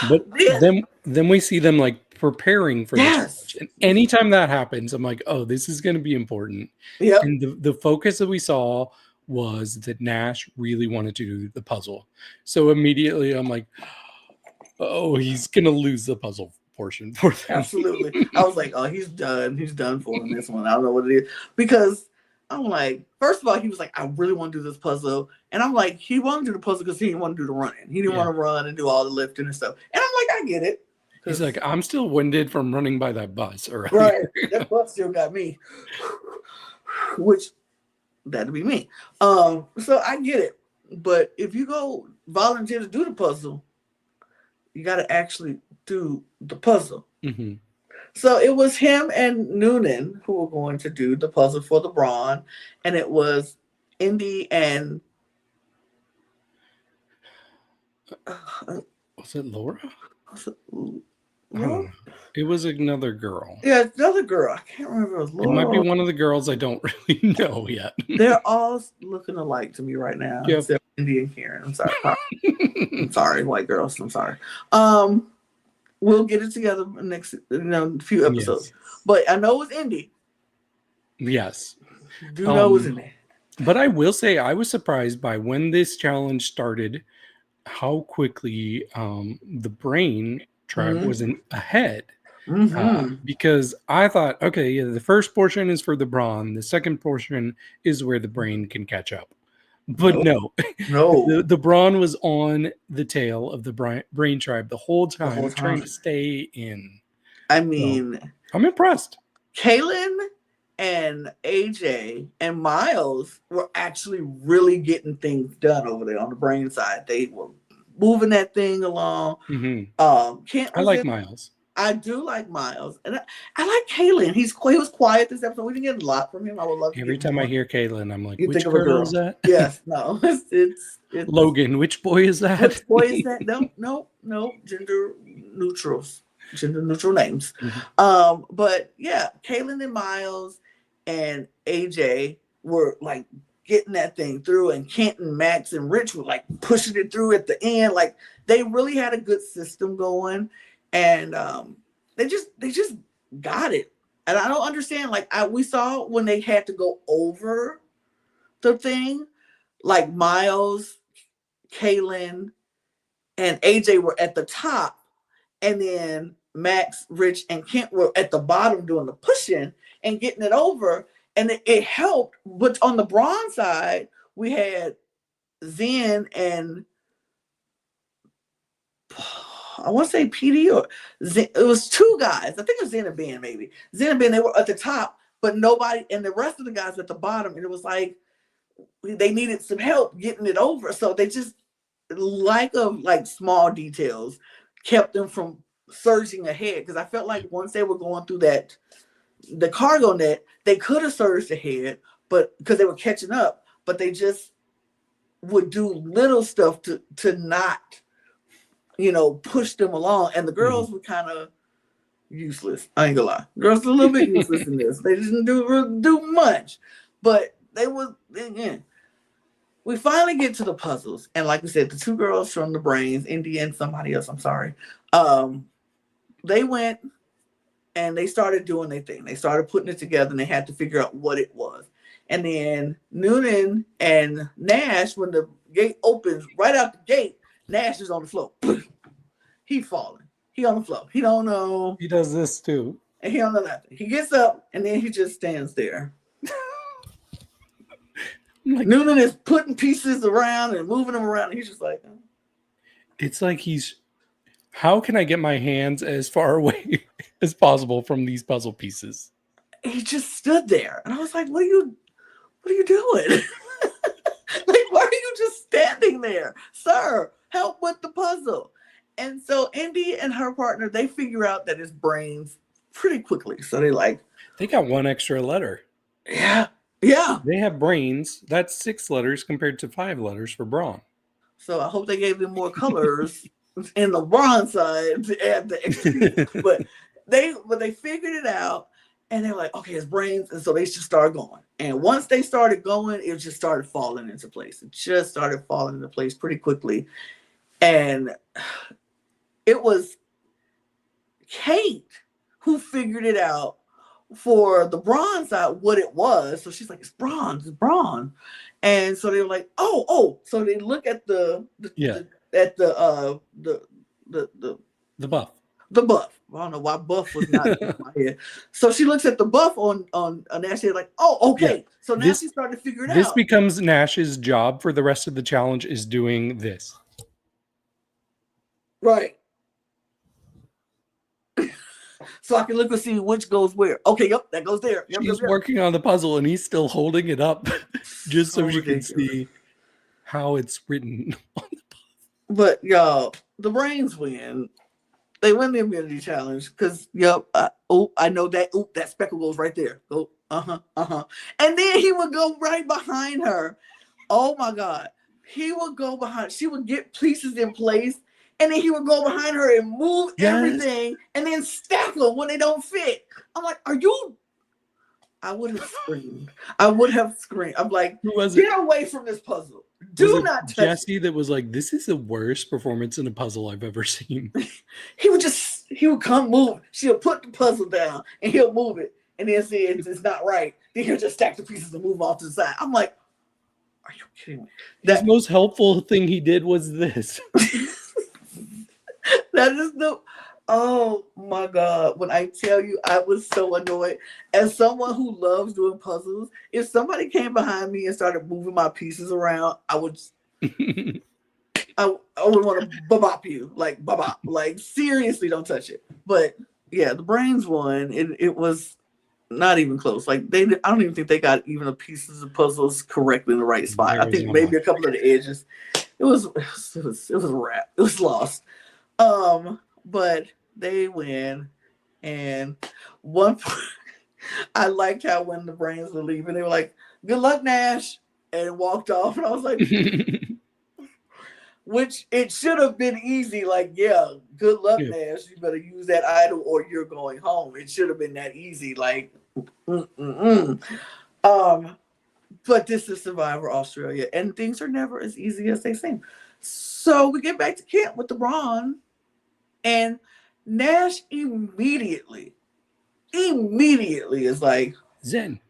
But Yeah. then we see them like preparing for the challenge. Yes. And anytime that happens, I'm like, oh, this is going to be important. Yep. And the focus that we saw was that Nash really wanted to do the puzzle. So immediately I'm like, oh, he's going to lose the puzzle portion for them. Absolutely. I was like, oh, he's done. He's done for in this one. I don't know what it is. Because I'm like, first of all, he was like, I really want to do this puzzle. And I'm like, he wanted to do the puzzle because he didn't want to do the running. He didn't want to run and do all the lifting and stuff. And I'm like, I get it. He's like, I'm still winded from running by that bus earlier. Right. That bus still got me. Which that'd be me. So I get it. But if you go volunteer to do the puzzle, you got to actually do the puzzle. Mm-hmm. So it was him and Noonan who were going to do the puzzle for the Brawn, and it was Indy and was it Laura? Was it I don't know. It was another girl. Yeah, another girl. I can't remember. It was Laura. It might be one of the girls I don't really know yet. They're all looking alike to me right now, Yep. except Indy and Karen. I'm sorry. I'm sorry, white girls. I'm sorry. We'll get it together next, few episodes. Yes. But I know it was Indy. Yes. Do know it was Indy. But I will say I was surprised by when this challenge started, how quickly the Brain tribe was ahead. Because I thought, okay, yeah, the first portion is for the Brawn. The second portion is where the Brain can catch up. But no. The Brawn was on the tail of the Brain tribe the whole time, trying to stay in. I mean, so, I'm impressed. Kaylin and AJ and Miles were actually really getting things done over there on the Brain side. They were moving that thing along. I like Miles. I do like Miles, and I like Kaylin. He was quiet this episode. We didn't get a lot from him. I would love to. Every time I hear Kaylin, I'm like, you which think of a girl is that? Yes, no, it's Logan. Which boy is that? Which boy is that? No, gender neutral names. But yeah, Kaylin and Miles and AJ were like getting that thing through, and Kent and Max and Rich were like pushing it through at the end. Like they really had a good system going. And they just got it. And I don't understand. Like we saw when they had to go over the thing, like Miles, Kaylin, and AJ were at the top, and then Max, Rich, and Kent were at the bottom doing the pushing and getting it over. And it helped. But on the Brawn side, we had Zen and I want to say PD or Zen, it was two guys. I think it was Zen and Ben, maybe. Zen and Ben, they were at the top, but nobody, and the rest of the guys were at the bottom. And it was like they needed some help getting it over. So they just, lack of like small details kept them from surging ahead. Because I felt like once they were going through the cargo net, they could have surged ahead, but because they were catching up, but they just would do little stuff to not push them along. And the girls were kind of useless. I ain't gonna lie. Girls are a little bit useless in this. They didn't do much. But they was, again. We finally get to the puzzles. And like we said, the two girls from the Brains, Indy and somebody else, I'm sorry. They went and they started doing their thing. They started putting it together and they had to figure out what it was. And then Noonan and Nash, when the gate opens, right out the gate, Nash is on the floor. He falling. He on the floor. He don't know. He does this too. And he don't know nothing. He gets up and then he just stands there. Noonan is putting pieces around and moving them around. And he's just like, oh. It's like how can I get my hands as far away as possible from these puzzle pieces? He just stood there. And I was like, what are you doing? Like, why are you just standing there? Sir, help with the puzzle. And so Indy and her partner, they figure out that it's brains pretty quickly. So they got one extra letter. Yeah. Yeah. They have brains. That's 6 letters compared to 5 letters for Brawn. So I hope they gave them more colors in the bronze side to add the extra pieces. But they figured it out, and they're like, okay, it's brains, and so they just started going. And once they started going, it just started falling into place. It just started falling into place pretty quickly, and it was Kate who figured it out for the bronze side what it was. So she's like, it's bronze, it's brawn. And so they were like, oh. So they look at the buff. The buff. I don't know why buff was not in my head. So she looks at the buff on Nash. They're like, oh, okay. Yeah. So now she started to figure it out. This becomes Nash's job for the rest of the challenge, is doing this. Right. So I can look and see which goes where. Okay, yep, that goes there. Yep, She's working on the puzzle, and he's still holding it up just so she can see how it's written on the puzzle. But y'all, the brains win. They win the immunity challenge because, I know that. Oh, that speckle goes right there. Oh, and then he would go right behind her. Oh my God, he would go behind. She would get pieces in place. And then he would go behind her and move everything and then stack them when they don't fit. I'm like, are you? I would have screamed. I'm like, get away from this puzzle. Do not touch Jesse that was like, this is the worst performance in a puzzle I've ever seen. he would come move. She'll put the puzzle down and he'll move it. And then say it's not right. Then he'll just stack the pieces and move off to the side. I'm like, are you kidding me? The most helpful thing he did was this. That is oh my God. When I tell you, I was so annoyed. As someone who loves doing puzzles, if somebody came behind me and started moving my pieces around, I would I would want to bop you. Like, bop. Like, seriously, don't touch it. But yeah, the brains won. It was not even close. Like, I don't even think they got even the pieces of puzzles correctly in the right spot. I think maybe a couple of the edges. It was a wrap. It was lost. But they win, and one point, I liked how when the brains were leaving, they were like, "Good luck, Nash," and walked off. And I was like, which it should have been easy. Like, yeah, good luck, Nash. You better use that idol, or you're going home. It should have been that easy. Like, but this is Survivor Australia, and things are never as easy as they seem. So we get back to camp with the Brawn. And Nash immediately is like, Zenny,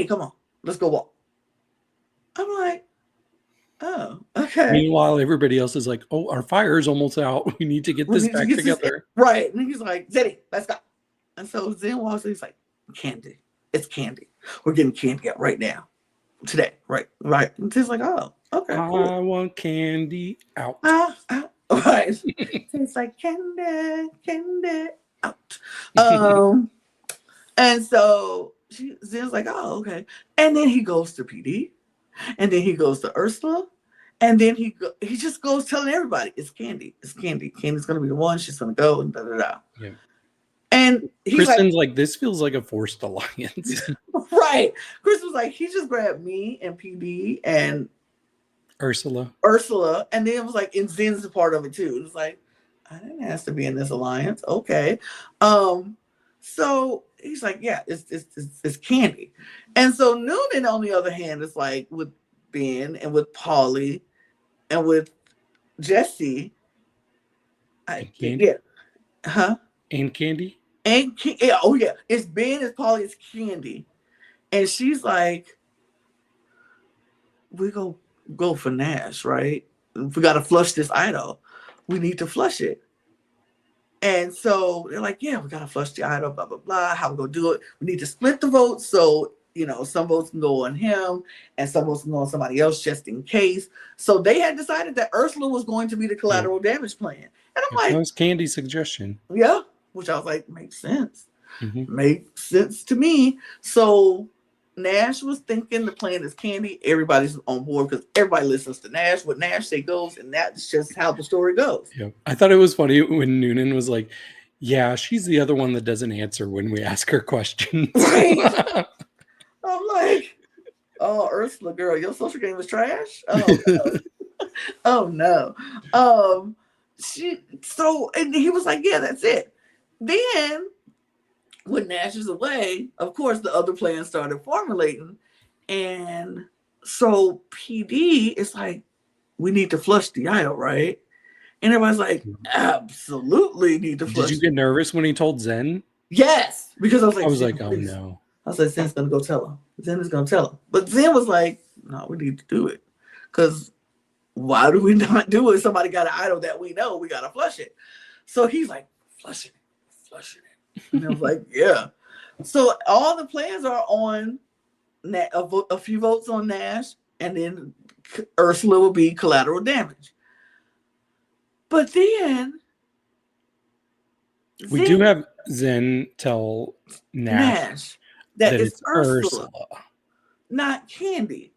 come on, let's go walk. I'm like, oh, okay. Meanwhile, everybody else is like, oh, our fire is almost out. We need to get this back together. Right. And he's like, Zenny, let's go. And so Zen walks in, he's like, candy. It's candy. We're getting candy out right now. Today. Right. And Zen's like, oh, okay. Cool. I want candy out. Right. It's like candy out. And so Zen's like, oh, okay. And then he goes to PD, and then he goes to Ursula, and then he just goes telling everybody, it's Candy. Candy's gonna be the one. She's gonna go and da da da. Yeah. And Kristen's like, this feels like a forced alliance. Right. Kristen's like, he just grabbed me and PD and Ursula, and then it was like, and Zen's a part of it too. It was like, I didn't ask to be in this alliance. Okay. So he's like, yeah, it's Candy. And so Noonan, on the other hand, is like with Ben and with Paulie and with Jesse. Candy? Yeah. Huh? And Candy? Yeah, oh yeah. It's Ben, it's Paulie, it's Candy. And she's like, we go for Nash, right? We got to flush this idol. We need to flush it. And so they're like, yeah, we got to flush the idol, blah, blah, blah. How we going to do it? We need to split the votes. So, some votes can go on him and some votes can go on somebody else just in case. So they had decided that Ursula was going to be the collateral damage plan. And I'm like, that was Candy's suggestion. Yeah. Which I was like, makes sense. Mm-hmm. Makes sense to me. So Nash was thinking the plan is Candy. Everybody's on board because everybody listens to Nash. What Nash say goes, and that's just how the story goes. Yeah, I thought it was funny when Noonan was like, Yeah, she's the other one that doesn't answer when we ask her questions. Right? I'm like, oh, Ursula, girl, your social game is trash. Oh no. Oh no. And he was like, yeah, that's it. Then when Nash is away, of course the other plans started formulating. And so PD is like, we need to flush the idol, right? And everybody's like, absolutely need to Did flush you it. get nervous when he told Zen? Yes. Because I was I like, was Zen, like, oh please. no. I said, Zen's gonna go tell him. Zen is gonna tell him. But Zen was like, no, we need to do it. Because why do we not do it? Somebody got an idol that we know, we gotta flush it. So he's like, flushing it. And I was like, yeah. So all the plans are on a few votes on Nash, and then Ursula will be collateral damage. But then We do have Zen tell Nash that that it's it's Ursula, not Candy.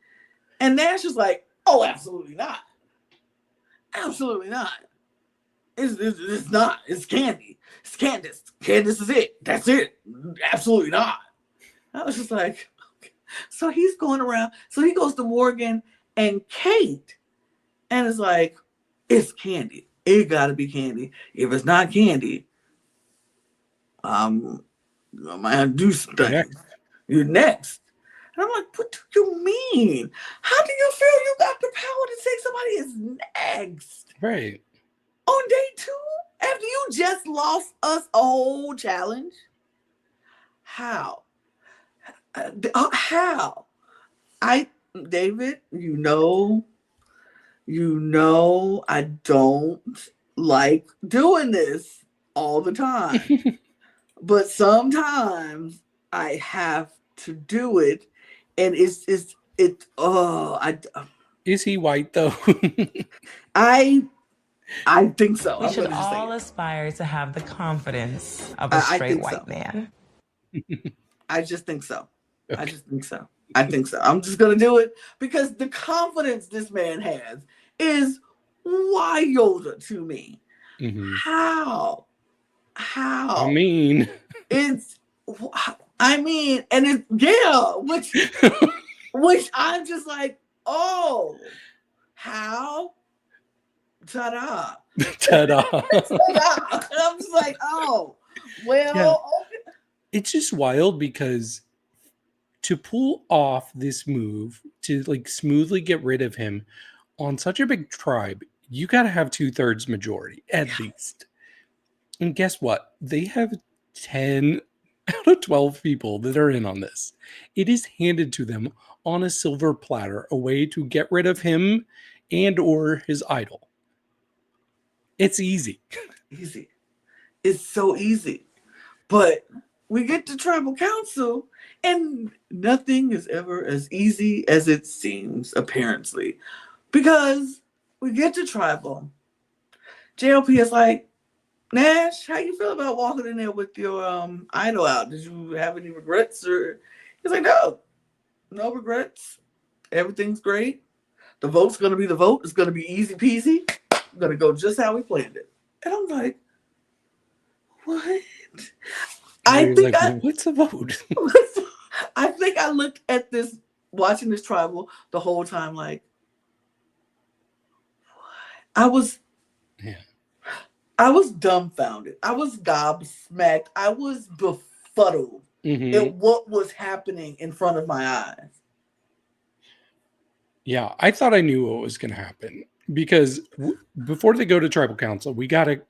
And Nash is like, oh, absolutely not. Absolutely not. It's not. It's Candy. It's Candace. Candace is it. That's it. Absolutely not. I was just like, okay. So he's going around. So he goes to Morgan and Kate and it's like, it's Candy. It got to be Candy. If it's not Candy, I might do some things. You're next. And I'm like, what do you mean? How do you feel you got the power to say somebody is next? Right. On day 2? After you just lost us a whole challenge? How? How? David, you know, I don't like doing this all the time. But sometimes I have to do it. And is he white though? I think so. We should all aspire to have the confidence of a straight white man. I just think so. Okay. I think so. I'm just going to do it because the confidence this man has is wild to me. Mm-hmm. How? I mean, and which I'm just like, oh, how? Ta-da. Ta-da. Ta-da. And I'm just like, oh, well. Yeah. Okay. It's just wild because to pull off this move, to like smoothly get rid of him on such a big tribe, you got to have 2/3 majority at least. And guess what? They have 10 out of 12 people that are in on this. It is handed to them on a silver platter, a way to get rid of him and or his idol. It's easy. Easy. It's so easy. But we get to tribal council and nothing is ever as easy as it seems, apparently. Because we get to tribal. JLP is like, Nash, how you feel about walking in there with your idol out? Did you have any regrets? Or he's like, no regrets. Everything's great. The vote's gonna be the vote. It's gonna be easy peasy. I'm gonna go just how we planned it. And I'm like, what? What's a vote? I think I looked at this, watching this tribal the whole time, like, what? I was dumbfounded. I was gobsmacked. I was befuddled at what was happening in front of my eyes. Yeah, I thought I knew what was going to happen because before they go to tribal council, we got to,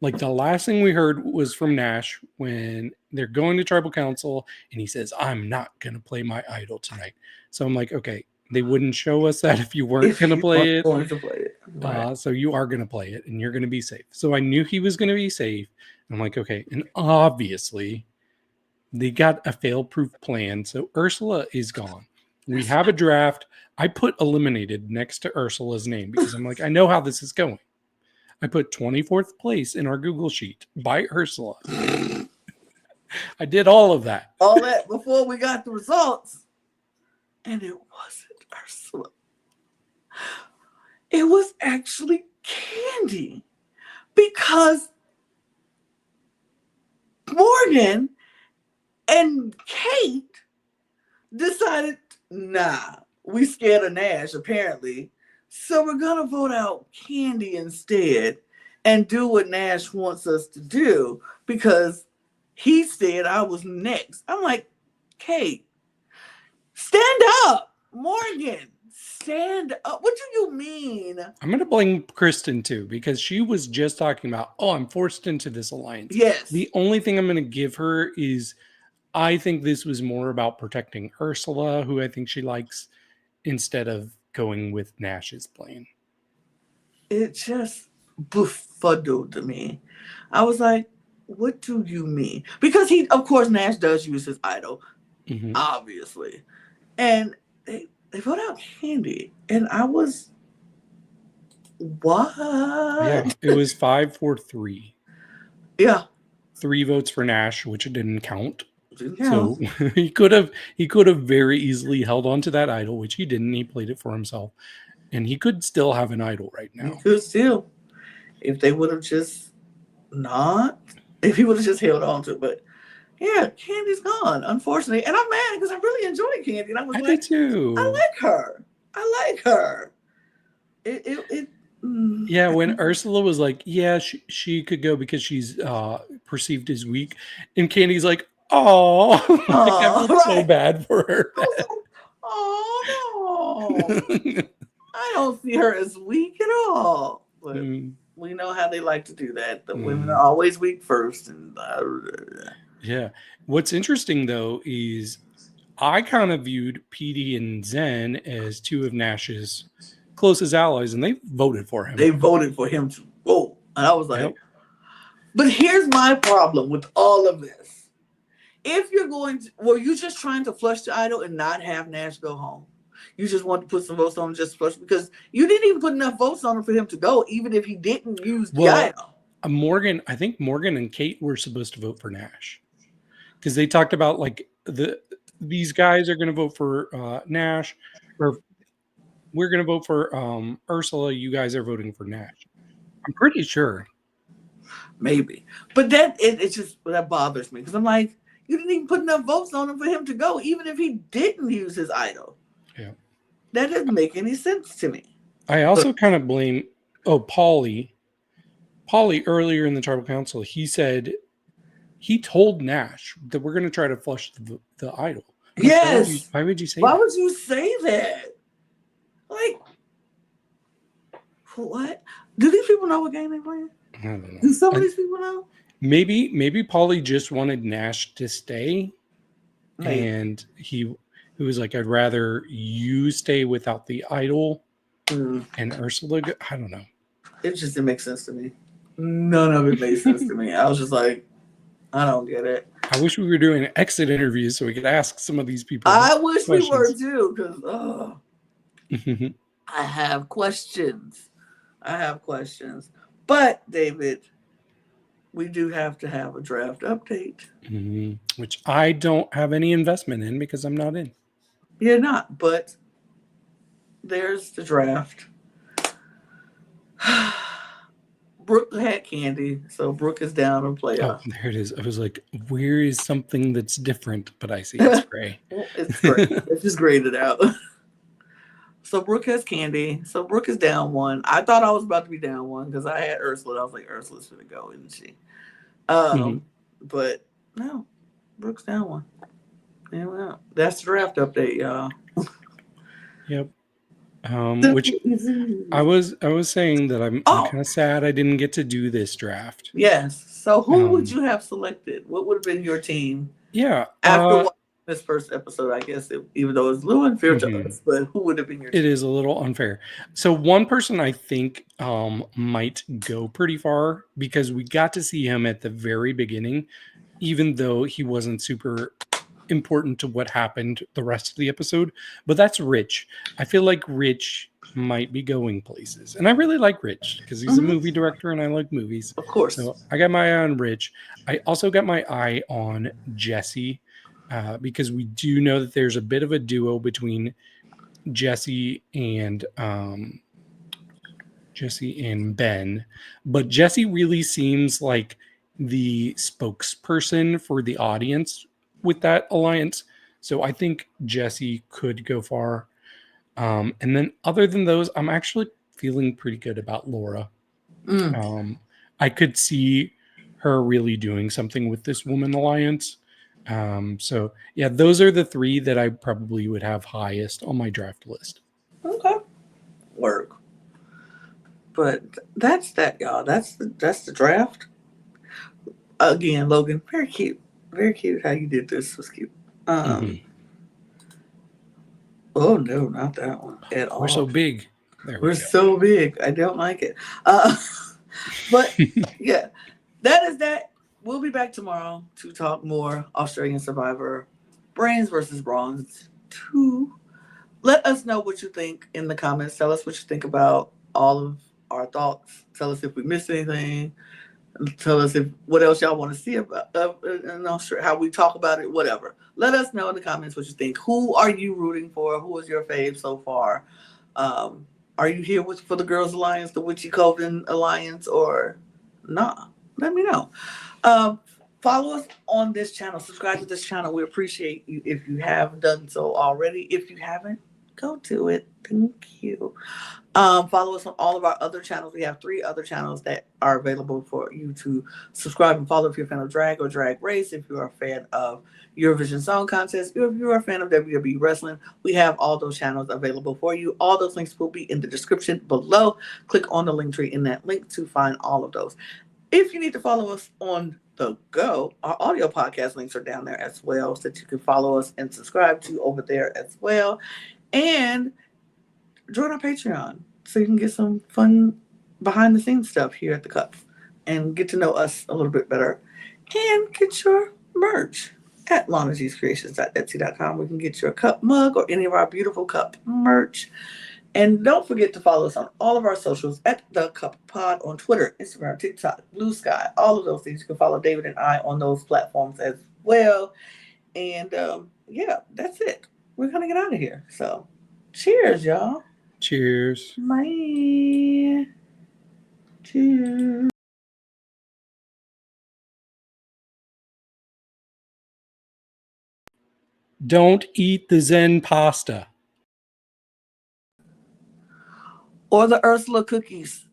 like, the last thing we heard was from Nash when they're going to tribal council and he says, I'm not going to play my idol tonight. So I'm like, okay, they wouldn't show us that if you weren't going to play it. Right. So you are going to play it and you're going to be safe. So I knew he was going to be safe. I'm like, okay. And obviously they got a fail-proof plan. So Ursula is gone. We have a draft. I put eliminated next to Ursula's name because I'm like, I know how this is going. I put 24th place in our Google sheet by Ursula. I did all of that. All that before we got the results. And it wasn't Ursula. It was actually Candy. Because Morgan and Kate decided, nah, we scared of Nash, apparently. So we're going to vote out Candy instead and do what Nash wants us to do because he said I was next. I'm like, Kate, stand up. Morgan, stand up. What do you mean? I'm going to blame Kristen too, because she was just talking about, oh, I'm forced into this alliance. Yes. The only thing I'm going to give her is I think this was more about protecting Ursula, who I think she likes, instead of going with Nash's plan. It just befuddled me. I was like, what do you mean? Because he, of course, Nash does use his idol, obviously. And they vote out Candy. And I was, what? Yeah, it was 5-4-3. Yeah. 3 votes for Nash, which didn't count. Yeah. So he could have very easily held on to that idol, which he didn't. He played it for himself. And he could still have an idol right now. He could still. If they would have just not, if he would have just held on to it. But yeah, Candy's gone, unfortunately. And I'm mad because I really enjoyed Candy. And I was did too. I like her. Yeah, when Ursula was like, yeah, she could go because she's perceived as weak. And Candy's like, oh, I felt so bad for her. Oh, no. I don't see her as weak at all. But we know how they like to do that. The women are always weak first. And yeah. What's interesting, though, is I kind of viewed Petey and Zen as 2 of Nash's closest allies, and they voted for him. They voted for him to go. And I was like, but here's my problem with all of this. If you're going to, were you just trying to flush the idol and not have Nash go home? You just want to put some votes on him just flush because you didn't even put enough votes on him for him to go, even if he didn't use the idol. I think Morgan and Kate were supposed to vote for Nash because they talked about like these guys are going to vote for Nash, or we're going to vote for Ursula. You guys are voting for Nash. I'm pretty sure. Maybe, but that bothers me because I'm like, you didn't even put enough votes on him for him to go, even if he didn't use his idol. Yeah, that doesn't make any sense to me. I also kind of blame Paulie earlier in the tribal council. He said he told Nash that we're going to try to flush the idol. Like, yes. Why would you say that? Why would you say that? Like, what? Do these people know what game they're playing? I don't know. Do some of these people know? Maybe Paulie just wanted Nash to stay. Maybe. And he was like, I'd rather you stay without the idol and Ursula. I don't know. It just didn't make sense to me. None of it made sense to me. I was just like, I don't get it. I wish we were doing exit interviews so we could ask some of these people. I wish we were too, because I have questions. But, David, we do have to have a draft update. Which I don't have any investment in because I'm not in. You're not, but there's the draft. Brooke had Candy, so Brooke is down in playoff. Oh, there it is. I was like, where is something that's different? But I see it's gray. It's gray. It's just graded out. So Brooke has Candy. So Brooke is down 1. I thought I was about to be down 1 because I had Ursula. I was like, Ursula's going to go, isn't she? But no, Brooke's down 1. Yeah, well, that's the draft update, y'all. Yep. Which I was saying that I'm kind of sad I didn't get to do this draft. Yes. So who would you have selected? What would have been your team? Yeah. After watching this first episode, I guess, even though it's a little unfair to us, but who would have been your team? It is a little unfair. So one person I think might go pretty far because we got to see him at the very beginning, even though he wasn't super important to what happened the rest of the episode, but that's Rich. I feel like Rich might be going places, and I really like Rich because he's a movie director and I like movies, of course. So I got my eye on Rich. I also got my eye on Jesse because we do know that there's a bit of a duo between Jesse and Ben, but Jesse really seems like the spokesperson for the audience with that alliance. So I think Jesse could go far. And then other than those, I'm actually feeling pretty good about Laura. I could see her really doing something with this woman alliance. So yeah, those are the three that I probably would have highest on my draft list. Okay. Work. But that's that, y'all. That's the draft. Again, Logan, very cute. Very cute how you did this. Was cute. Oh no, not that one at all. We're so big. We're so big. I don't like it. But yeah, that is that. We'll be back tomorrow to talk more Australian Survivor, Brains versus Brawns 2. Let us know what you think in the comments. Tell us what you think about all of our thoughts. Tell us if we missed anything. Tell us what else y'all want to see about, how we talk about it, whatever. Let us know in the comments what you think. Who are you rooting for? Who is your fave so far? Are you here for the Girls Alliance, the Witchy Coven Alliance, or nah? Let me know. Follow us on this channel. Subscribe to this channel. We appreciate you if you have done so already. If you haven't, go do it. Thank you. Follow us on all of our other channels. We have 3 other channels that are available for you to subscribe and follow if you're a fan of drag or drag race, if you're a fan of Eurovision Song Contest, or if you're a fan of WWE Wrestling. We have all those channels available for you. All those links will be in the description below. Click on the link tree in that link to find all of those. If you need to follow us on the go, our audio podcast links are down there as well, so that you can follow us and subscribe to over there as well. And join our Patreon so you can get some fun behind the scenes stuff here at the Cup and get to know us a little bit better and get your merch at lanagcreations.etsy.com. We can get your cup mug or any of our beautiful cup merch. And don't forget to follow us on all of our socials at The Cup Pod on Twitter, Instagram, TikTok, Blue Sky, all of those things. You can follow David and I on those platforms as well. And yeah, that's it. We're going to get out of here. So cheers, y'all. Cheers. Bye. Cheers. Don't eat the Zen pasta. Or the Ursula cookies.